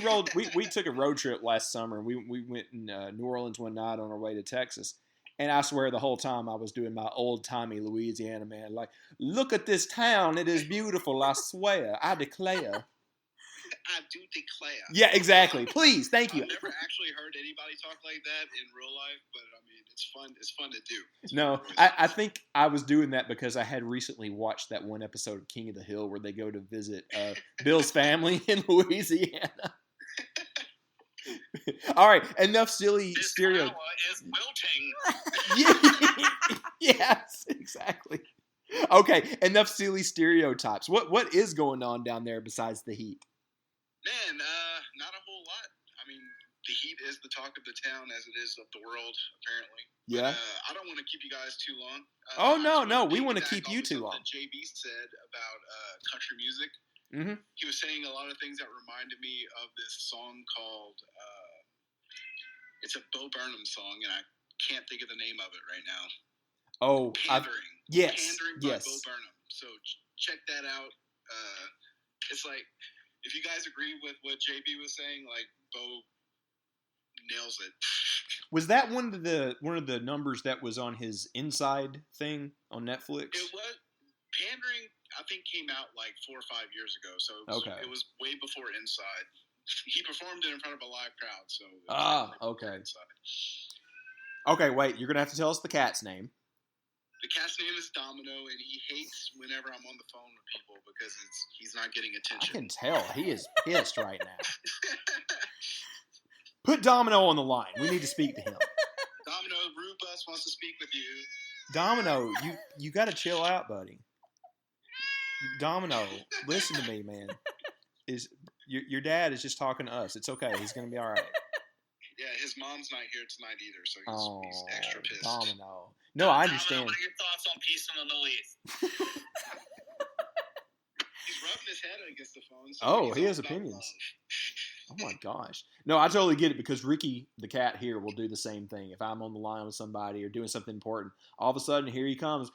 took a road trip last summer. We went in New Orleans one night on our way to Texas. And I swear the whole time I was doing my old-timey Louisiana, man. Like, look at this town. It is beautiful. I swear. I declare. I do declare. Yeah, exactly. Please, thank you. I've never actually heard anybody talk like that in real life, but I mean, it's fun. It's fun to do. No, I think I was doing that because I had recently watched that one episode of King of the Hill where they go to visit Bill's family in Louisiana. All right, enough silly stereotypes. Is wilting. Yes, exactly. Okay, enough silly stereotypes. What is going on down there besides the heat? Man, not a whole lot. I mean, the heat is the talk of the town as it is of the world, apparently. Yeah. But, I don't want to keep you guys too long. No, we want to keep you too long. That JB said about country music. Mm-hmm. He was saying a lot of things that reminded me of this song called, it's a Bo Burnham song, and I can't think of the name of it right now. Oh, Pandering. Yes. Pandering by Bo Burnham. So check that out. It's like, if you guys agree with what JB was saying, like, Bo nails it. Was that one of the numbers that was on his Inside thing on Netflix? It was. Pandering, I think, came out like 4 or 5 years ago, so it was way before Inside. He performed it in front of a live crowd, so. Okay. Okay, wait. You're gonna have to tell us the cat's name. The cat's name is Domino, and he hates whenever I'm on the phone with people because he's not getting attention. I can tell. He is pissed right now. Put Domino on the line. We need to speak to him. Domino, Rubus wants to speak with you. Domino, you got to chill out, buddy. Domino, listen to me, man. Your dad is just talking to us. It's okay. He's going to be all right. Yeah, his mom's not here tonight either, so he's extra pissed. Domino. No, I understand. Domino, what are your thoughts on peace in the Middle East? He's rubbing his head against the phone. So he has opinions. Oh my gosh. No, I totally get it because Ricky, the cat here, will do the same thing. If I'm on the line with somebody or doing something important, all of a sudden here he comes.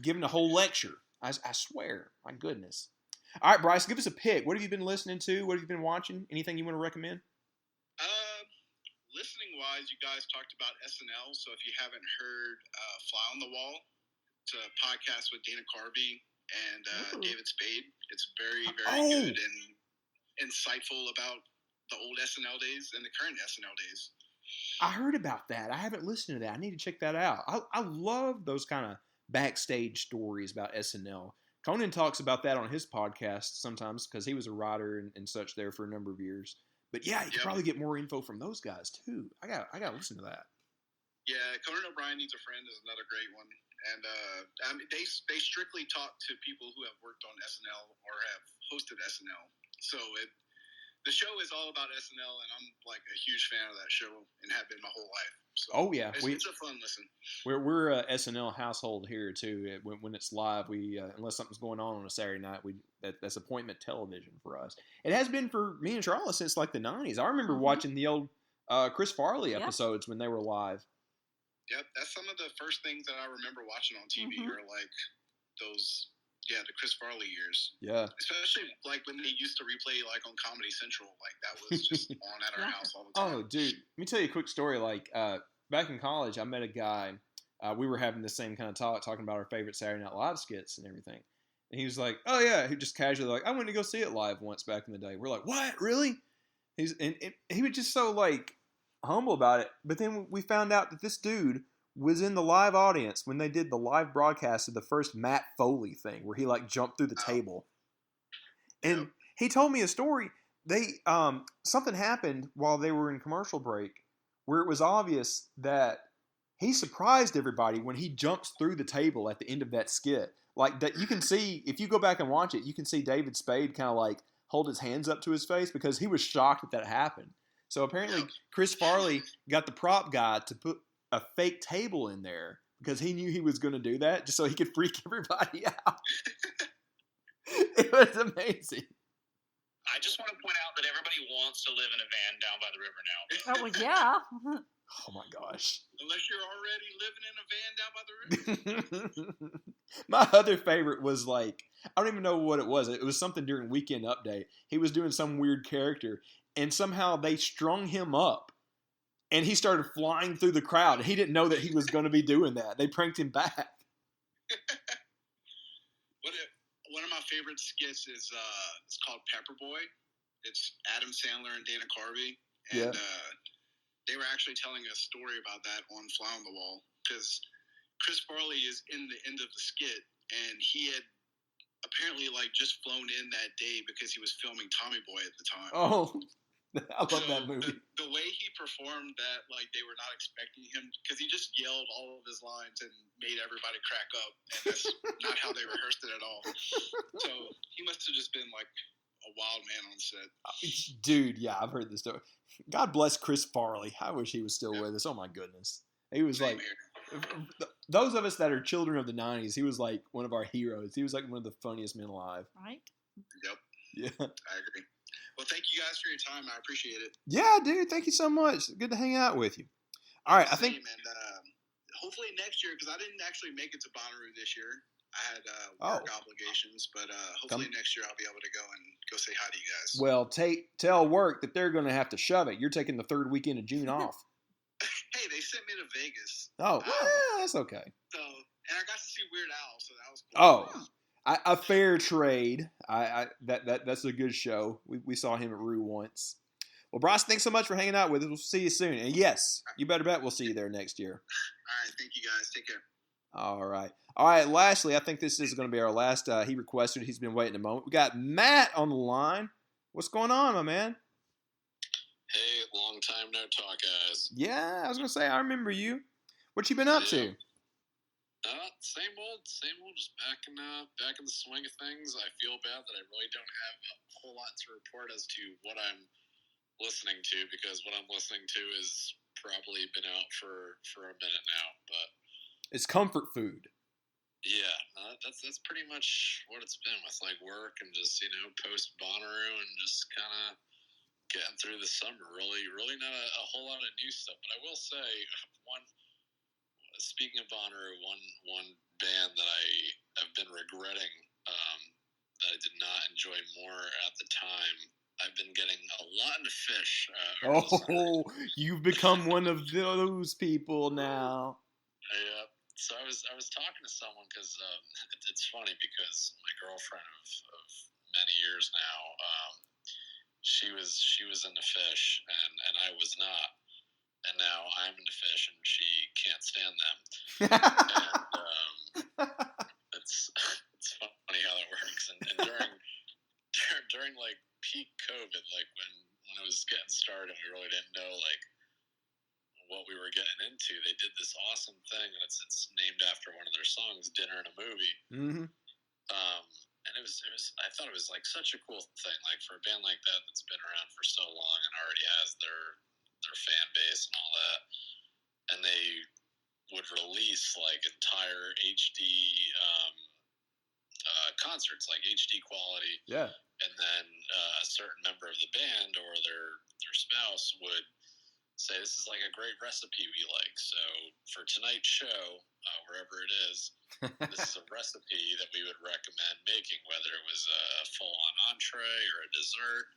Giving a whole lecture. I swear. My goodness. All right, Bryce, give us a pick. What have you been listening to? What have you been watching? Anything you want to recommend? Listening-wise, you guys talked about SNL, so if you haven't heard Fly on the Wall, it's a podcast with Dana Carvey and David Spade. It's very, very good and insightful about the old SNL days and the current SNL days. I heard about that. I haven't listened to that. I need to check that out. I love those kind of backstage stories about SNL. Conan talks about that on his podcast sometimes because he was a writer and such there for a number of years. But yeah, you can probably get more info from those guys too. I got to listen to that. Yeah, Conan O'Brien Needs a Friend is another great one. And I mean, they strictly talk to people who have worked on SNL or have hosted SNL. So the show is all about SNL, and I'm like a huge fan of that show and have been my whole life. So it's a fun listen. We're a SNL household here too. When it's live, we unless something's going on a Saturday night, that's appointment television for us. It has been for me and Sharla since like the 90s. I remember watching the old Chris Farley episodes when they were live. Yep, that's some of the first things that I remember watching on TV are like those, the Chris Farley years. Yeah. Especially like when they used to replay like on Comedy Central, like that was just on at our house all the time. Oh, dude, let me tell you a quick story. Like back in college, I met a guy. We were having the same kind of talking about our favorite Saturday Night Live skits and everything. And he was like, "Oh yeah," he just casually like, "I went to go see it live once back in the day." We're like, "What? Really?" He was just so like humble about it. But then we found out that this dude was in the live audience when they did the live broadcast of the first Matt Foley thing where he like jumped through the table. And he told me a story. They something happened while they were in commercial break where it was obvious that he surprised everybody when he jumps through the table at the end of that skit. Like that, you can see, if you go back and watch it, you can see David Spade kind of like hold his hands up to his face because he was shocked that happened. So apparently Chris Farley got the prop guy to put a fake table in there because he knew he was going to do that just so he could freak everybody out. It was amazing. I just want to point out that everybody wants to live in a van down by the river now. Oh, well, yeah. Oh my gosh. Unless you're already living in a van down by the river. My other favorite was like, I don't even know what it was. It was something during Weekend Update. He was doing some weird character, and somehow they strung him up, and he started flying through the crowd. He didn't know that he was going to be doing that. They pranked him back. One of my favorite skits is it's called Pepperboy. It's Adam Sandler and Dana Carvey, and they were actually telling a story about that on Fly on the Wall because Chris Farley is in the end of the skit, and he had apparently like just flown in that day because he was filming Tommy Boy at the time. Oh, I love that movie. The way he performed that, like they were not expecting him, because he just yelled all of his lines and made everybody crack up, and that's not how they rehearsed it at all. So he must have just been like a wild man on set. Dude, yeah, I've heard this story. God bless Chris Farley. I wish he was still with us. Oh my goodness. He was like, those of us that are children of the 90s, he was like one of our heroes. He was like one of the funniest men alive. Right? Yep. Yeah. I agree. Well, thank you guys for your time. I appreciate it. Yeah, dude. Thank you so much. Good to hang out with you. All right. I think. And hopefully next year, because I didn't actually make it to Bonnaroo this year. I had work obligations, but hopefully next year I'll be able to go say hi to you guys. Well, tell work that they're going to have to shove it. You're taking the third weekend of June off. Hey, they sent me to Vegas. Oh, well, that's okay. So, and I got to see Weird Al, so that was cool. Oh. A fair trade. That's a good show. We saw him at Roo once. Well, Bryce, thanks so much for hanging out with us. We'll see you soon. And yes, you better bet we'll see you there next year. All right, thank you guys. Take care. All right. Lastly, I think this is going to be our last. He requested. He's been waiting a moment. We got Matt on the line. What's going on, my man? Hey, long time no talk, guys. Yeah, I was going to say I remember you. What you been up to? Same old, just back in the swing of things. I feel bad that I really don't have a whole lot to report as to what I'm listening to, because what I'm listening to is probably been out for a minute now. But it's comfort food. Yeah, that's pretty much what it's been with like work and just post Bonnaroo and just kind of getting through the summer. Really not a whole lot of new stuff. But I will say speaking of Bonnaroo, one band that I have been regretting that I did not enjoy more at the time. I've been getting a lot into Fish. You've become one of those people now. Yeah. So I was talking to someone because it's funny because my girlfriend of many years now, she was into Fish and I was not. And now I'm into Fish, and she can't stand them. And it's funny how that works. And during like peak COVID, like when it was getting started, we really didn't know like what we were getting into. They did this awesome thing, and it's named after one of their songs, "Dinner in a Movie." Mm-hmm. And it was. I thought it was like such a cool thing, like for a band like that that's been around for so long and already has their fan base and all that, and they would release like entire HD concerts, like HD quality. Yeah. And then a certain member of the band or their spouse would say, "This is like a great recipe we like. So for tonight's show, wherever it is, this is a recipe that we would recommend making, whether it was a full-on entree or a dessert."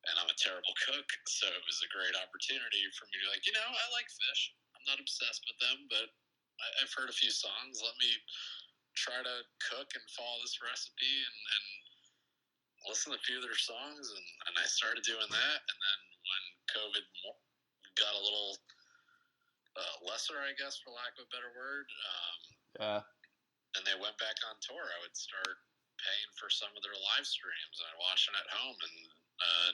And I'm a terrible cook, so it was a great opportunity for me to be like, I like Fish. I'm not obsessed with them, but I've heard a few songs. Let me try to cook and follow this recipe and listen to a few of their songs. And I started doing that. And then when COVID got a little lesser, I guess, for lack of a better word, and they went back on tour, I would start paying for some of their live streams. I watch them at home, and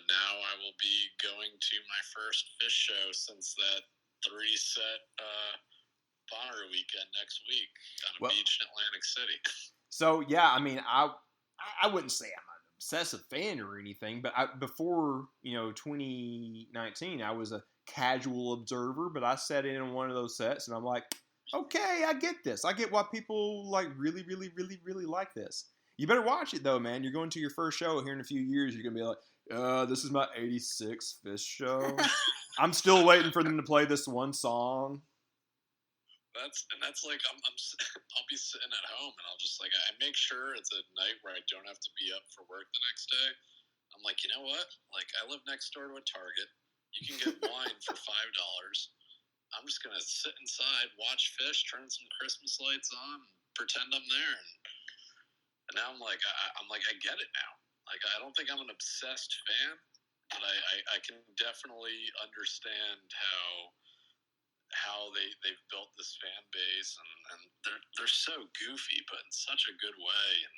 now I will be going to my first Fish show since that 3-set Bonnaroo weekend next week on a beach in Atlantic City. So yeah, I mean, I wouldn't say I'm obsessive fan or anything, but before 2019, I was a casual observer. But I sat in on one of those sets, and I'm like, okay, I get this. I get why people like really, really, really, really like this. You better watch it though, man. You're going to your first show here in a few years. You're gonna be like, this is my '86 Fish show. I'm still waiting for them to play this one song. That's like I'll be sitting at home and I'll just like I make sure it's a night where I don't have to be up for work the next day. I'm like, you know what? Like I live next door to a Target. You can get wine for $5. I'm just gonna sit inside, watch Fish, turn some Christmas lights on, and pretend I'm there. And now I'm like, I get it now. Like I don't think I'm an obsessed fan, but I can definitely understand how they've built this fan base, and they're so goofy, but in such a good way. And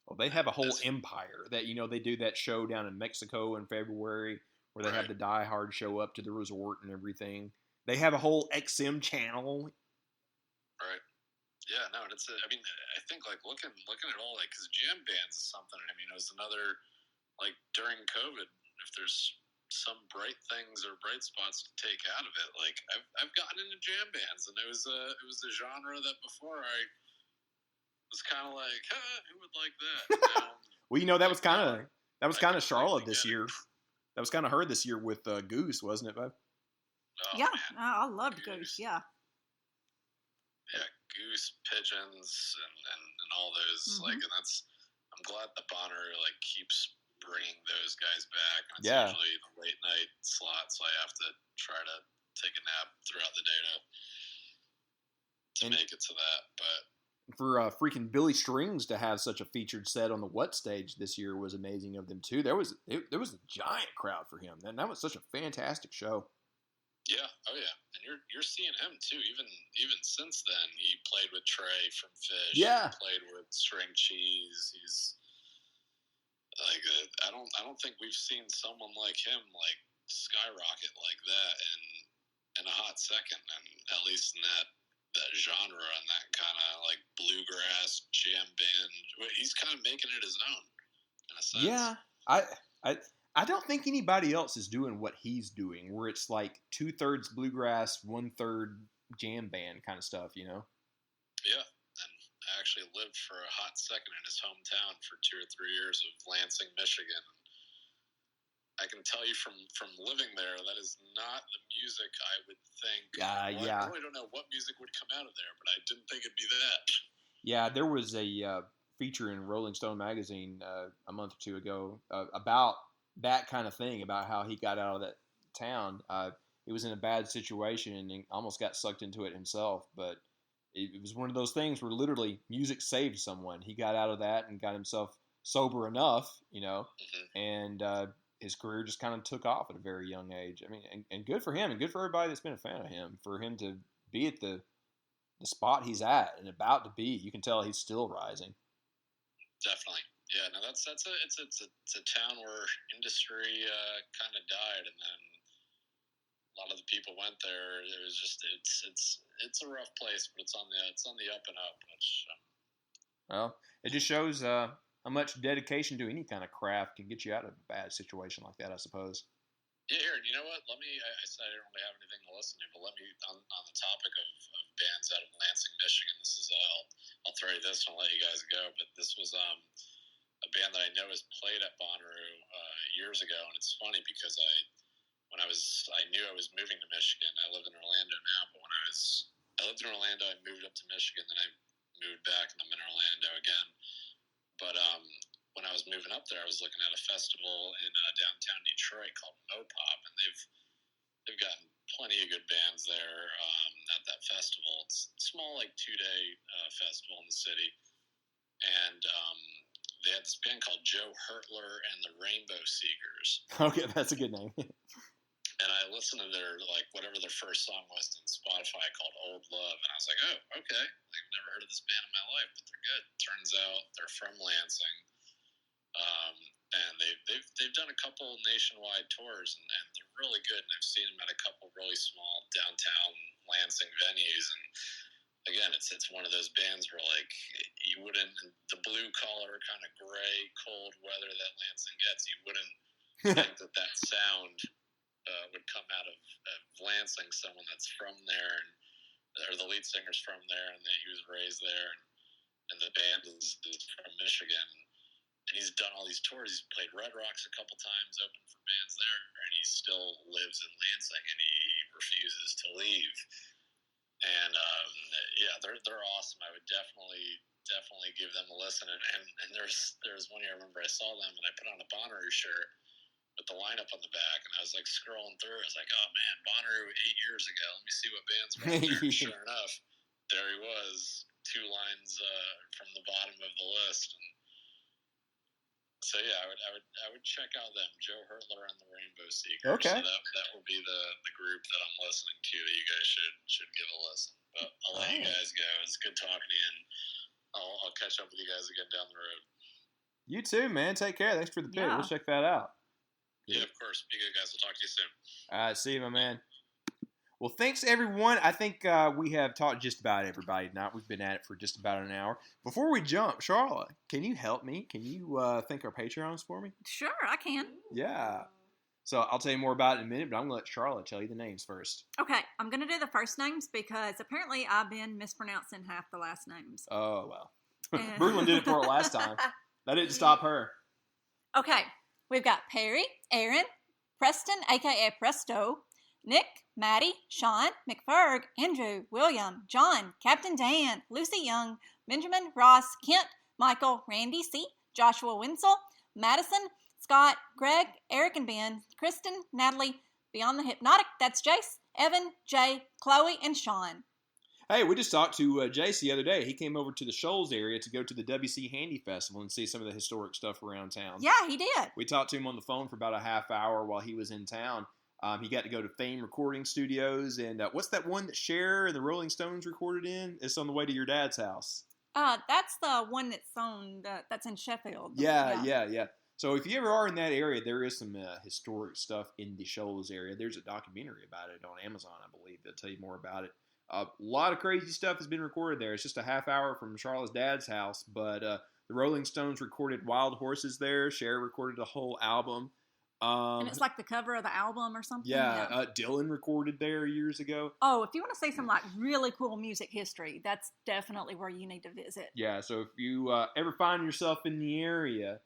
well, they have a whole empire that they do that show down in Mexico in February where they have the Die Hard show up to the resort and everything. They have a whole XM channel. Right. Yeah. No. I think like looking at all like because jam bands is something. I mean, it was another like during COVID. If there's some bright things or bright spots to take out of it. Like I've gotten into jam bands, and it was a genre that before I was kind of like, who would like that? Well, that was kind of Sharla this year. That was kind of her this year with Goose, wasn't it, Bob? Oh, yeah, man. I loved Goose. Yeah. Yeah, Goose, Pigeons, and all those like, and I'm glad the Bonnaroo like keeps bringing those guys back, and it's usually the late night slot, so I have to try to take a nap throughout the day to make it to that. But for freaking Billy Strings to have such a featured set on the What stage this year was amazing of them too. There was a giant crowd for him, and that was such a fantastic show. Yeah, oh yeah, and you're seeing him too. Even since then, he played with Trey from Fish. Yeah, he played with String Cheese. He's like I don't think we've seen someone like him like skyrocket like that in a hot second, and at least in that genre and that kind of like bluegrass jam band. He's kind of making it his own in a sense. Yeah, I don't think anybody else is doing what he's doing, where it's like 2/3 bluegrass, 1/3 jam band kind of stuff, Yeah, and I actually lived for a hot second in his hometown for 2 or 3 years of Lansing, Michigan. I can tell you from living there, that is not the music I would think. I really don't know what music would come out of there, but I didn't think it'd be that. Yeah, there was a feature in Rolling Stone magazine a month or two ago about that kind of thing, about how he got out of that town. He was in a bad situation and almost got sucked into it himself, but it was one of those things where literally music saved someone. He got out of that and got himself sober enough, and his career just kind of took off at a very young age. I mean, and good for him, and good for everybody that's been a fan of him, for him to be at the spot he's at and about to be. You can tell he's still rising. Definitely. Yeah, no, it's a town where industry kind of died, and then a lot of the people went there. It was just it's a rough place, but it's on the up and up. Which well, it just shows how much dedication to any kind of craft can get you out of a bad situation like that, I suppose. Yeah, here, and you know what? I said I don't really have anything to listen to, but let me on the topic of bands out of Lansing, Michigan. This is I'll throw you this and I'll let you guys go. But this was a band that I know has played at Bonnaroo years ago, and it's funny because I knew I was moving to Michigan. I live in Orlando now, but when I lived in Orlando, I moved up to Michigan, then I moved back, and I'm in Orlando again. But when I was moving up there, I was looking at a festival in downtown Detroit called Mopop, and they've gotten plenty of good bands there at that festival. It's a small, like 2-day festival in the city, and they had this band called Joe Hurtler and the Rainbow Seekers. Okay, that's a good name. And I listened to their, like, whatever their first song was on Spotify called Old Love, and I was like, oh, okay. I've never heard of this band in my life, but they're good. Turns out they're from Lansing. And they've done a couple nationwide tours, and they're really good. And I've seen them at a couple really small downtown Lansing venues. And again, it's one of those bands where like you wouldn't, the blue collar kind of gray cold weather that Lansing gets, you wouldn't think that sound would come out of Lansing, someone that's from there, or the lead singer's from there, and that he was raised there, and the band is from Michigan, and he's done all these tours. He's played Red Rocks a couple times, opened for bands there, and he still lives in Lansing, and he refuses to leave. And yeah, they're awesome. I would definitely give them a listen. And there's one year I remember I saw them and I put on a Bonnaroo shirt with the lineup on the back, and I was like scrolling through. I was like, oh man, Bonnaroo 8 years ago. Let me see what bands were on there. Sure enough, there he was, 2 lines from the bottom of the list. And so yeah, I would check out them, Joe Hurtler and the Rainbow Seekers. Okay. So that will be the group that I'm listening to. That you guys should give a listen. But I'll let you guys go. It's good talking to you, and I'll catch up with you guys again down the road. You too, man. Take care. Thanks for the pick. Yeah. We'll check that out. Yeah, of course. Be good, guys. We'll talk to you soon. All right, see you, my man. Well, thanks, everyone. I think we have talked just about everybody tonight. We've been at it for just about an hour. Before we jump, Sharla, can you help me? Can you thank our Patreons for me? Sure, I can. Yeah. So I'll tell you more about it in a minute, but I'm going to let Sharla tell you the names first. Okay, I'm going to do the first names because apparently I've been mispronouncing half the last names. Oh, well. Brooklyn did it for her last time. That didn't stop her. Okay, we've got Perry, Aaron, Preston, a.k.a. Presto, Nick, Maddie, Sean, McFerg, Andrew, William, John, Captain Dan, Lucy Young, Benjamin, Ross, Kent, Michael, Randy C., Joshua Winsel, Madison, Scott, Greg, Eric and Ben, Kristen, Natalie, Beyond the Hypnotic, that's Jace, Evan, Jay, Chloe, and Sean. Hey, we just talked to Jace the other day. He came over to the Shoals area to go to the WC Handy Festival and see some of the historic stuff around town. Yeah, he did. We talked to him on the phone for about a half hour while he was in town. He got to go to Fame Recording Studios, and what's that one that Cher and the Rolling Stones recorded in? It's on the way to your dad's house. That's the one that's in Sheffield. Yeah. So if you ever are in that area, there is some historic stuff in the Shoals area. There's a documentary about it on Amazon, I believe. They'll tell you more about it. A lot of crazy stuff has been recorded there. It's just a half hour from Charlotte's dad's house, but the Rolling Stones recorded Wild Horses there. Cher recorded a whole album. And it's like the cover of the album or something. Yeah. Dylan recorded there years ago. Oh, if you want to see some like really cool music history, that's definitely where you need to visit. Yeah, so if you ever find yourself in the area,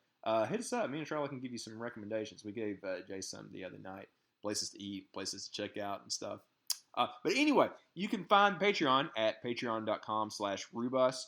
hit us up. Me and Sharla can give you some recommendations. We gave Jay some the other night. Places to eat, places to check out and stuff. But anyway, you can find Patreon at patreon.com/Rubus.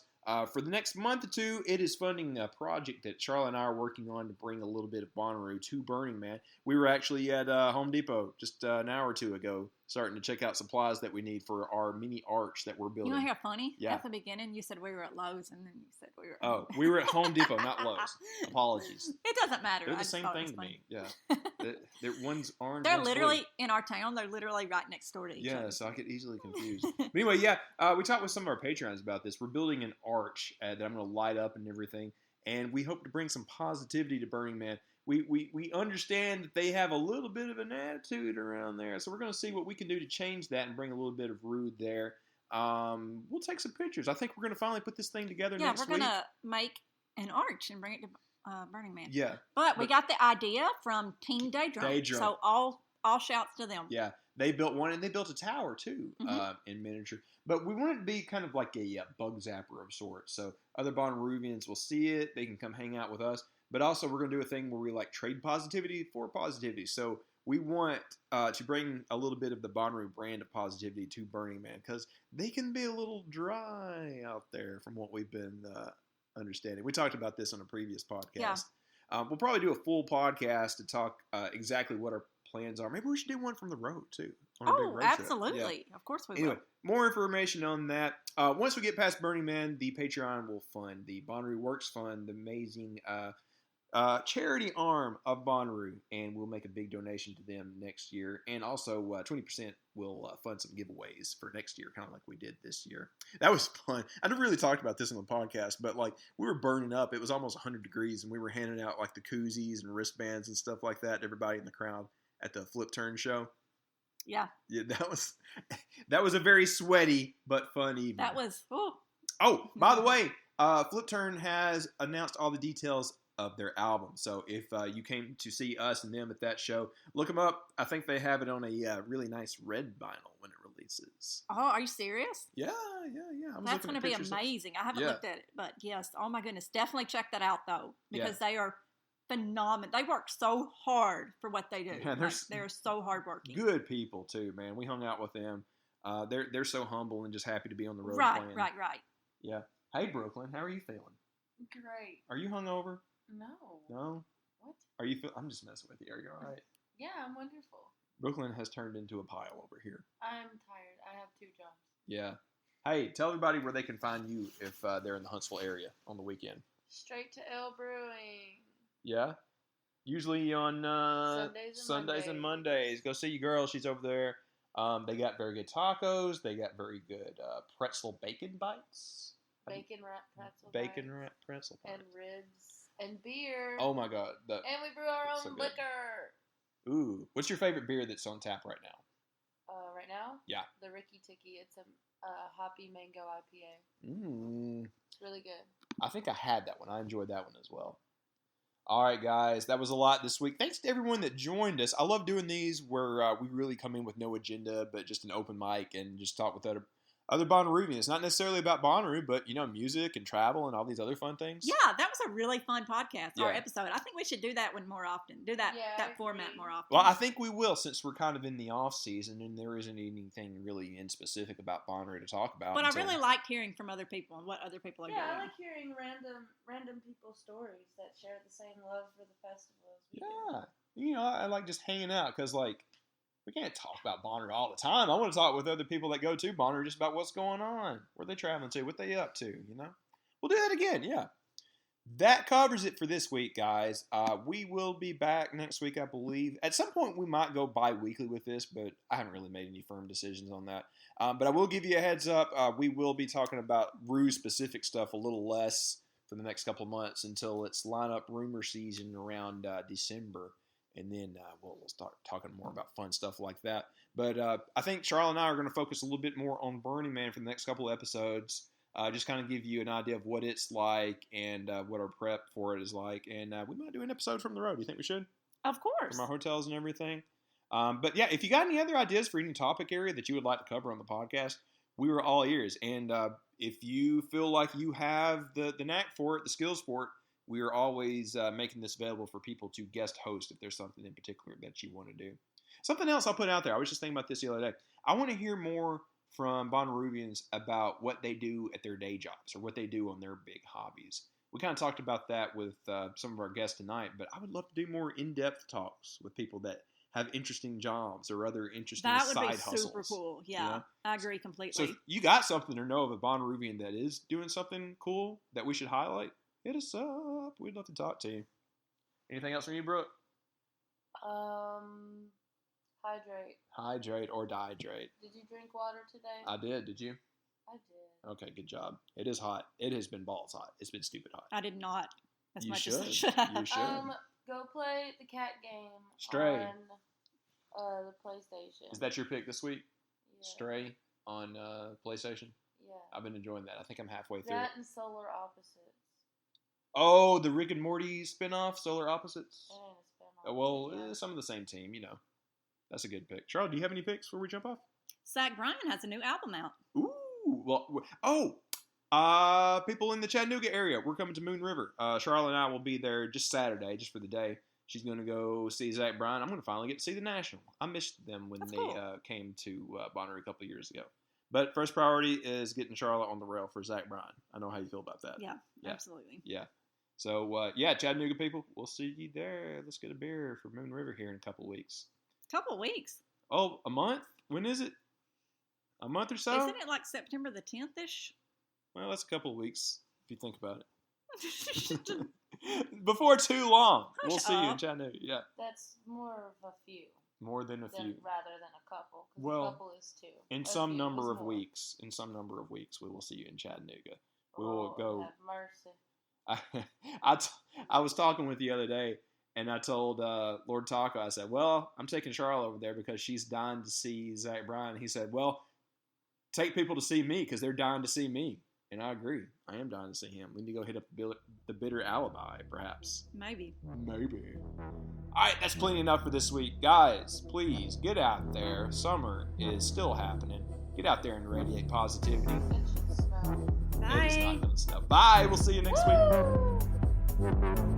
For the next month or two, it is funding a project that Sharla and I are working on to bring a little bit of Bonnaroo to Burning Man. We were actually at Home Depot just an hour or two ago starting to check out supplies that we need for our mini arch that we're building. You know how funny? Yeah. At the beginning, you said we were at Lowe's, and then you said we were at Oh, we were at Home Depot, not Lowe's. Apologies. It doesn't matter. They're I the just same thought it thing was to funny. me. Yeah. One's orange, They're one's literally, blue. in our town, they're literally right next door to each other. Yeah, so I get easily confused. But anyway, we talked with some of our Patreons about this. We're building an arch that I'm going to light up and everything, and we hope to bring some positivity to Burning Man. We understand that they have a little bit of an attitude around there, so we're going to see what we can do to change that and bring a little bit of rude there. We'll take some pictures. I think we're going to finally put this thing together next week. Yeah, we're going to make an arch and bring it to Burning Man. Yeah. But we got the idea from Team Daydrum. Daydrum. So all shouts to them. Yeah. They built one, and they built a tower, too, in miniature. But we want it to be kind of like a bug zapper of sorts. So other Bonnaroovians will see it. They can come hang out with us. But also, we're going to do a thing where we trade positivity for positivity. So we want to bring a little bit of the Bonnaroo brand of positivity to Burning Man, because they can be a little dry out there from what we've been understanding. We talked about this on a previous podcast. Yeah. We'll probably do a full podcast to talk exactly what our plans are. Maybe we should do one from the road, too. On a big road absolutely. trip. Yeah. Of course we Anyway, will. more information on that. Once we get past Burning Man, the Patreon will fund the Bonnaroo Works Fund, the amazing charity arm of Bonnaroo, and we'll make a big donation to them next year. And also 20% will fund some giveaways for next year, kind of like we did this year. That was fun. I never really talked about this on the podcast, but we were burning up. It was almost 100 degrees, and we were handing out the koozies and wristbands and stuff like that to everybody in the crowd at the Flip Turn show. Yeah. Yeah, that was a very sweaty but fun evening. That was. Ooh. Oh, by the way, Flip Turn has announced all the details of their album. So if you came to see us and them at that show, look them up. I think they have it on a really nice red vinyl when it releases. Oh, are you serious? Yeah. That's going to be amazing. I haven't looked at it, but yes. Oh my goodness, definitely check that out though, because they are phenomenal. They work so hard for what they do. Yeah, they're so hardworking. Good people too, man. We hung out with them. They're so humble and just happy to be on the road. Right. Yeah. Hey, Brooklyn, how are you feeling? Great. Are you hungover? No. What? Are you? I'm just messing with you. Are you all right? Yeah, I'm wonderful. Brooklyn has turned into a pile over here. I'm tired. I have 2 jobs. Yeah. Hey, tell everybody where they can find you if they're in the Huntsville area on the weekend. Straight to L Brewing. Yeah. Usually on Sundays and Mondays. Go see your girl. She's over there. They got very good tacos. They got very good pretzel bacon bites. Bacon wrap pretzel Bacon bites. wrap pretzel bites. And ribs. And beer. Oh my God. And we brew our own so good. liquor. Ooh. What's your favorite beer that's on tap right now? Right now? Yeah. The Ricky Ticky. It's a hoppy mango IPA. It's really good. I think I had that one. I enjoyed that one as well. All right, guys. That was a lot this week. Thanks to everyone that joined us. I love doing these where we really come in with no agenda, but just an open mic and just talk with other Bonnaroovians. Not necessarily about Bonnaroo, but, music and travel and all these other fun things. Yeah, that was a really fun podcast or episode. I think we should do that one more often. Do that format more often. Well, I think we will, since we're kind of in the off season and there isn't anything really in specific about Bonnaroo to talk about. But I really liked hearing from other people and what other people are doing. Yeah, I like hearing random people's stories that share the same love for the festival as we do. Yeah. I like just hanging out because, we can't talk about Bonnaroo all the time. I want to talk with other people that go to Bonnaroo just about what's going on, where they traveling to, what they up to, We'll do that again, yeah. That covers it for this week, guys. We will be back next week, I believe. At some point, we might go bi-weekly with this, but I haven't really made any firm decisions on that. But I will give you a heads up. We will be talking about Roo-specific stuff a little less for the next couple of months until it's lineup rumor season around December. And then we'll start talking more about fun stuff like that. But I think Sharla and I are going to focus a little bit more on Burning Man for the next couple of episodes. Just kind of give you an idea of what it's like and what our prep for it is like. And we might do an episode from the road. Do you think we should? Of course. From our hotels and everything. But yeah, if you got any other ideas for any topic area that you would like to cover on the podcast, we were all ears. And if you feel like you have the knack for it, the skills for it, we are always making this available for people to guest host if there's something in particular that you want to do. Something else I'll put out there. I was just thinking about this the other day. I want to hear more from Bonnaroovians about what they do at their day jobs or what they do on their big hobbies. We kind of talked about that with some of our guests tonight, but I would love to do more in-depth talks with people that have interesting jobs or other interesting side hustles. That would be super cool. Yeah, I agree completely. So if you got something or know of a Bonnaroovian that is doing something cool that we should highlight, hit us up. We'd love to talk to you. Anything else from you, Brooke? Hydrate or dehydrate. Did you drink water today? I did. Did you? I did. Okay, good job. It is hot. It has been balls hot. It's been stupid hot. I did not. As you much should. As I should have. You should. Go play the cat game. Stray. On the PlayStation. Is that your pick this week? Yeah. Stray on PlayStation? Yeah. I've been enjoying that. I think I'm halfway through. That and Solar Opposites. Oh, the Rick and Morty spinoff, Solar Opposites? It ain't a spinoff. Well, some of the same team, That's a good pick. Charlotte, do you have any picks before we jump off? Zach Bryan has a new album out. Ooh, people in the Chattanooga area, we're coming to Moon River. Sharla and I will be there just Saturday, just for the day. She's going to go see Zach Bryan. I'm going to finally get to see the National. I missed them when they came to Bonnaroo a couple of years ago. But first priority is getting Sharla on the rail for Zach Bryan. I know how you feel about that. Yeah. Absolutely. Yeah. So, Chattanooga people, we'll see you there. Let's get a beer for Moon River here in a couple of weeks. Couple weeks. Oh, a month? When is it? A month or so? Isn't it like September the 10th-ish? Well, that's a couple of weeks, if you think about it. Before too long. We'll see you in Chattanooga. Yeah. That's more of a few. More than a few. Rather than a couple. Well, a couple is two. In some number of weeks, we will see you in Chattanooga. We will go. Have mercy. I was talking with the other day, And I told Lord Taco, I said, well, I'm taking Sharla over there because she's dying to see Zach Bryan. He said, well, take people to see me because they're dying to see me. And I agree. I am dying to see him. We need to go hit up the Bitter Alibi, perhaps. Maybe. All right, that's plenty enough for this week. Guys, please get out there. Summer is still happening. Get out there and radiate positivity. It should snow. Bye. It is not going to snow. Bye. We'll see you next week.